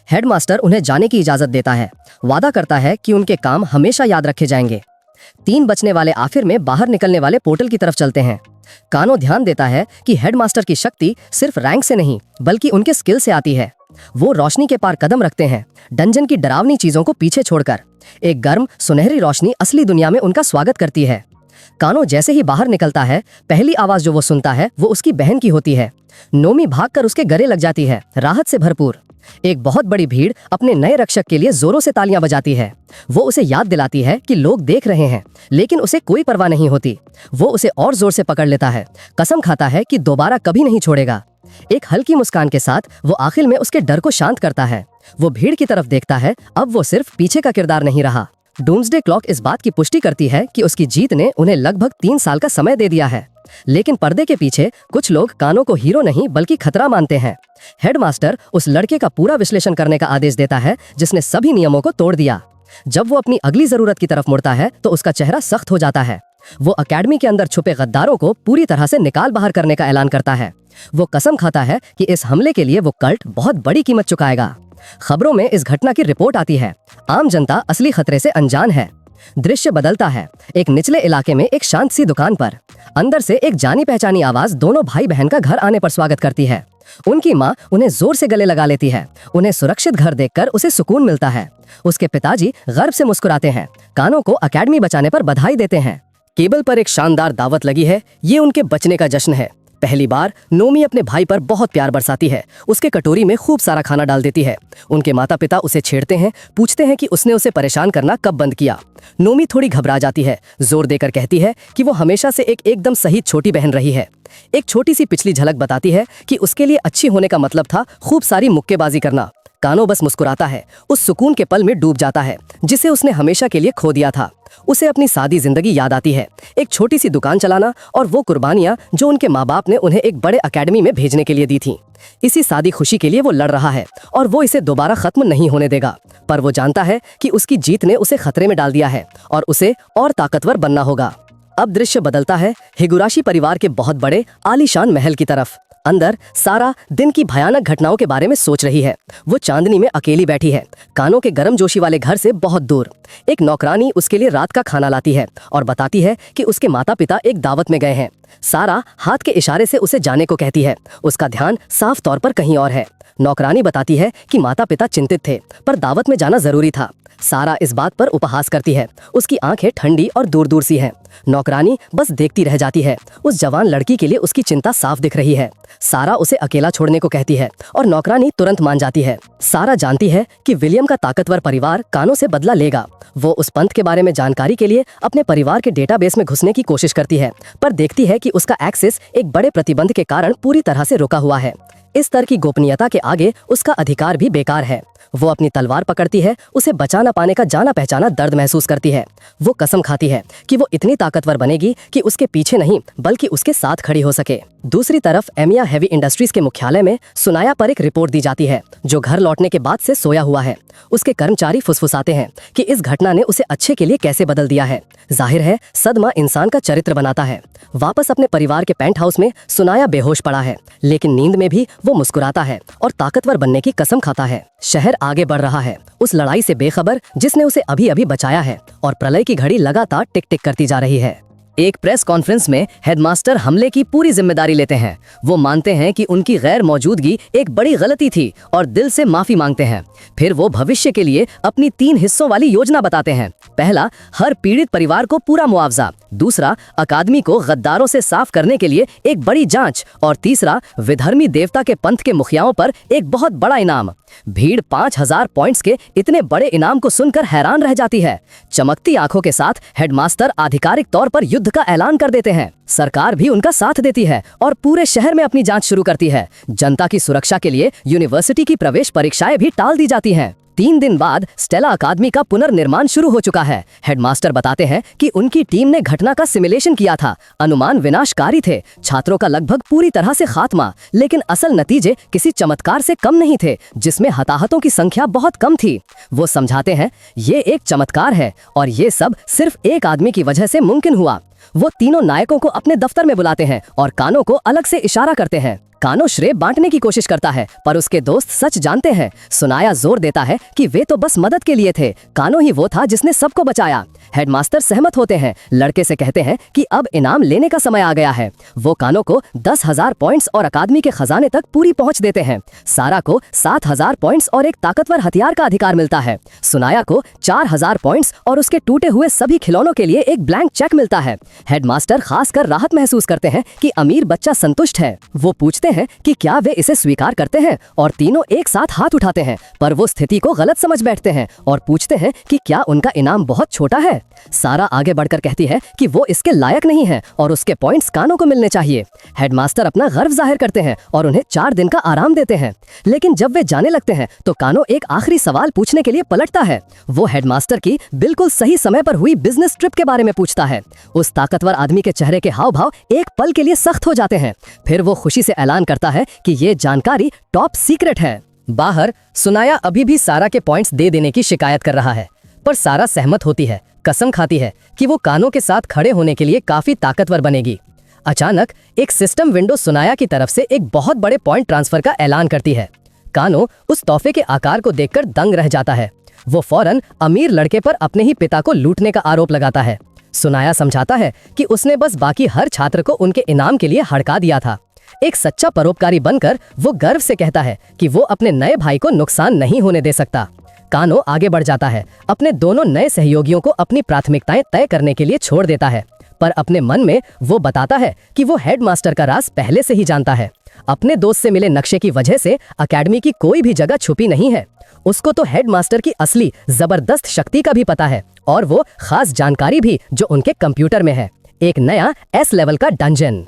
हेडमास्टर उन्हें जाने की इजाजत देता है, वादा करता है कि उनके काम हमेशा याद रखे जाएंगे। तीन बचने वाले आखिर में बाहर निकलने वाले पोर्टल की तरफ चलते हैं। कानो ध्यान देता है कि हेडमास्टर की शक्ति सिर्फ रैंक से नहीं बल्कि उनके स्किल से आती है। वो रोशनी के पार कदम रखते हैं, डंजन की डरावनी चीजों को पीछे छोड़कर। एक गर्म सुनहरी रोशनी असली दुनिया में उनका स्वागत करती है। कानो जैसे ही बाहर निकलता है, पहली आवाज जो वो सुनता है वो उसकी बहन की होती है। नोमी भागकर उसके गले लग जाती है, राहत से भरपूर। एक बहुत बड़ी भीड़ अपने नए रक्षक के लिए जोरों से तालियां बजाती है। वो उसे याद दिलाती है कि लोग देख रहे हैं, लेकिन उसे कोई परवाह नहीं होती। वो उसे और जोर से पकड़ लेता है, कसम खाता है कि दोबारा कभी नहीं छोड़ेगा। एक हल्की मुस्कान के साथ वो आखिर में उसके डर को शांत करता है। वो भीड़ की तरफ देखता है, अब वो सिर्फ पीछे का किरदार नहीं रहा। डूम्सडे क्लॉक इस बात की पुष्टि करती है कि उसकी जीत ने उन्हें लगभग 3 साल का समय दे दिया है। लेकिन पर्दे के पीछे कुछ लोग कानो को हीरो नहीं बल्कि खतरा मानते हैं। हेडमास्टर उस लड़के का पूरा विश्लेषण करने का आदेश देता है जिसने सभी नियमों को तोड़ दिया। जब वो अपनी अगली जरूरत की तरफ मुड़ता है तो उसका चेहरा सख्त हो जाता है। वो अकेडमी के अंदर छुपे गद्दारों को पूरी तरह से निकाल बाहर करने का ऐलान करता है। वो कसम खाता है कि इस हमले के लिए वो कल्ट बहुत बड़ी कीमत चुकाएगा। खबरों में इस घटना की रिपोर्ट आती है। आम जनता असली खतरे से अनजान है। दृश्य बदलता है। एक निचले इलाके में एक शांत सी दुकान पर अंदर से एक जानी पहचानी आवाज दोनों भाई बहन का घर आने पर स्वागत करती है। उनकी माँ उन्हें जोर से गले लगा लेती है। उन्हें सुरक्षित घर देखकर उसे सुकून मिलता है। उसके पिताजी गर्व से मुस्कुराते हैं, कानो को अकेडमी बचाने पर बधाई देते हैं। केबल पर एक शानदार दावत लगी है। ये उनके बचने का जश्न है। पहली बार नोमी अपने भाई पर बहुत प्यार बरसाती है। उसके कटोरी में खूब सारा खाना डाल देती है। उनके माता पिता उसे छेड़ते हैं, पूछते हैं कि उसने उसे परेशान करना कब बंद किया। नोमी थोड़ी घबरा जाती है, जोर देकर कहती है कि वो हमेशा से एक एकदम सही छोटी बहन रही है। एक छोटी सी पिछली झलक बताती है कि उसके लिए अच्छी होने का मतलब था खूब सारी मुक्केबाजी करना। कानो बस मुस्कुराता है, उस सुकून के पल में डूब जाता है जिसे उसने हमेशा के लिए खो दिया था। उसे अपनी सादी जिंदगी याद आती है, एक छोटी सी दुकान चलाना और वो कुर्बानियां जो उनके माँ बाप ने उन्हें एक बड़े अकेडमी में भेजने के लिए दी थी। इसी सादी खुशी के लिए वो लड़ रहा है और वो इसे दोबारा खत्म नहीं होने देगा। पर वो जानता है कि उसकी जीत ने उसे खतरे में डाल दिया है और उसे और ताकतवर बनना होगा। अब दृश्य बदलता है हिगुराशी परिवार के बहुत बड़े आलीशान महल की तरफ। अंदर सारा दिन की भयानक घटनाओं के बारे में सोच रही है। वो चांदनी में अकेली बैठी है, कानो के गर्मजोशी वाले घर से बहुत दूर। एक नौकरानी उसके लिए रात का खाना लाती है और बताती है कि उसके माता पिता एक दावत में गए हैं। सारा हाथ के इशारे से उसे जाने को कहती है। उसका ध्यान साफ तौर पर कहीं और है। नौकरानी बताती है कि माता पिता चिंतित थे पर दावत में जाना जरूरी था। सारा इस बात पर उपहास करती है। उसकी आंखें ठंडी और दूर दूर सी हैं। नौकरानी बस देखती रह जाती है। उस जवान लड़की के लिए उसकी चिंता साफ दिख रही है। सारा उसे अकेला छोड़ने को कहती है और नौकरानी तुरंत मान जाती है। सारा जानती है कि विलियम का ताकतवर परिवार कानो से बदला लेगा। वो उस पंथ के बारे में जानकारी के लिए अपने परिवार के डेटाबेस में घुसने की कोशिश करती है, पर देखती है कि उसका एक्सेस एक बड़े प्रतिबंध के कारण पूरी तरह से रुका हुआ है। इस तरह की गोपनीयता के आगे उसका अधिकार भी बेकार है। वो अपनी तलवार पकड़ती है, उसे बचा न पाने का जाना पहचाना दर्द महसूस करती है। वो कसम खाती है कि वो इतनी ताकतवर बनेगी कि उसके पीछे नहीं बल्कि उसके साथ खड़ी हो सके। दूसरी तरफ एमिया हेवी इंडस्ट्रीज के मुख्यालय में सुनाया पर एक रिपोर्ट दी जाती है, जो घर लौटने के बाद से सोया हुआ है। उसके कर्मचारी फुसफुसाते हैं कि इस घटना ने उसे अच्छे के लिए कैसे बदल दिया है। जाहिर है सदमा इंसान का चरित्र बनाता है। वापस अपने परिवार के पेंट हाउस में सुनाया बेहोश पड़ा है, लेकिन नींद में भी वो मुस्कुराता है और ताकतवर बनने की कसम खाता है। शहर आगे बढ़ रहा है, उस लड़ाई से बेखबर जिसने उसे अभी अभी बचाया है, और प्रलय की घड़ी लगातार टिक टिक करती जा रही है। एक प्रेस कॉन्फ्रेंस में हेडमास्टर हमले की पूरी जिम्मेदारी लेते हैं। वो मानते हैं कि उनकी गैर मौजूदगी एक बड़ी गलती थी और दिल से माफी मांगते हैं। फिर वो भविष्य के लिए अपनी 3 हिस्सों वाली योजना बताते हैं। पहला, हर पीड़ित परिवार को पूरा मुआवजा। दूसरा, अकादमी को गद्दारों से साफ करने के लिए एक बड़ी जांच। और तीसरा, विधर्मी देवता के पंथ के मुखियाओं पर एक बहुत बड़ा इनाम। भीड़ 5000 पॉइंट्स के इतने बड़े इनाम को सुनकर हैरान रह जाती है। चमकती आंखों के साथ हेडमास्टर आधिकारिक तौर पर युद्ध का ऐलान कर देते हैं। सरकार भी उनका साथ देती है और पूरे शहर में अपनी जांच शुरू करती है। जनता की सुरक्षा के लिए यूनिवर्सिटी की प्रवेश परीक्षाएं भी टाल दी जाती हैं। 3 दिन बाद स्टेला अकादमी का पुनर्निर्माण शुरू हो चुका है। हेडमास्टर बताते हैं कि उनकी टीम ने घटना का सिमुलेशन किया था। अनुमान विनाशकारी थे, छात्रों का लगभग पूरी तरह से खात्मा, लेकिन असल नतीजे किसी चमत्कार से कम नहीं थे, जिसमें हताहतों की संख्या बहुत कम थी। वो समझाते हैं ये एक चमत्कार है और ये सब सिर्फ एक आदमी की वजह से मुमकिन हुआ। वो तीनों नायकों को अपने दफ्तर में बुलाते हैं और कानो को अलग से इशारा करते हैं। कानो श्रेय बांटने की कोशिश करता है, पर उसके दोस्त सच जानते हैं। सुनाया जोर देता है कि वे तो बस मदद के लिए थे, कानो ही वो था जिसने सबको बचाया। हेडमास्टर सहमत होते हैं। लड़के से कहते हैं कि अब इनाम लेने का समय आ गया है। वो कानो को 10,000 पॉइंट्स और अकादमी के खजाने तक पूरी पहुंच देते हैं। सारा को 7,000 पॉइंट्स और एक ताकतवर हथियार का अधिकार मिलता है। सुनाया को 4,000 पॉइंट्स और उसके टूटे हुए सभी खिलौनों के लिए एक ब्लैंक चेक मिलता है। हेडमास्टर खासकर राहत महसूस करते हैं कि अमीर बच्चा संतुष्ट है। वो पूछते हैं कि क्या वे इसे स्वीकार करते हैं और तीनों एक साथ हाथ उठाते हैं, पर वो स्थिति को गलत समझ बैठते हैं और पूछते हैं कि क्या उनका इनाम बहुत छोटा है। सारा आगे बढ़कर कहती है कि वो इसके लायक नहीं है और उसके पॉइंट्स कानो को मिलने चाहिए। हेडमास्टर अपना गर्व जाहिर करते हैं और उन्हें 4 दिन का आराम देते हैं। लेकिन जब वे जाने लगते हैं तो कानो एक आखिरी सवाल पूछने के लिए पलटता है। वो हेडमास्टर की बिल्कुल सही समय पर हुई बिजनेस ट्रिप के बारे में पूछता है। उस ताकतवर आदमी के चेहरे के हाव भाव एक पल के लिए सख्त हो जाते हैं। फिर वो खुशी से ऐलान करता है कि ये जानकारी टॉप सीक्रेट है। बाहर सुनाया अभी भी सारा के पॉइंट्स दे देने की शिकायत कर रहा है, पर सारा सहमत होती है, कसम खाती है कि वो कानो के साथ खड़े होने के लिए काफी ताकतवर बनेगी। अचानक एक सिस्टम विंडो सुनाया की तरफ से एक बहुत बड़े पॉइंट ट्रांसफर का ऐलान करती है। कानो उस तोहफे के आकार को देखकर दंग रह जाता है। वो फौरन अमीर लड़के पर अपने ही पिता को लूटने का आरोप लगाता है। सुनाया समझाता है कि उसने बस बाकी हर छात्र को उनके इनाम के लिए हड़का दिया था। एक सच्चा परोपकारी बनकर वो गर्व से कहता है कि वो अपने नए भाई को नुकसान नहीं होने दे सकता। कानो आगे बढ़ जाता है, अपने दोनों नए सहयोगियों को अपनी प्राथमिकताएं तय करने के लिए छोड़ देता है, पर अपने मन में वो बताता है कि वो हेडमास्टर का राज पहले से ही जानता है। अपने दोस्त से मिले नक्शे की वजह से अकेडमी की कोई भी जगह छुपी नहीं है। उसको तो हेडमास्टर की असली जबरदस्त शक्ति का भी पता है और वो खास जानकारी भी जो उनके कंप्यूटर में है, एक नया S लेवल का डंजन।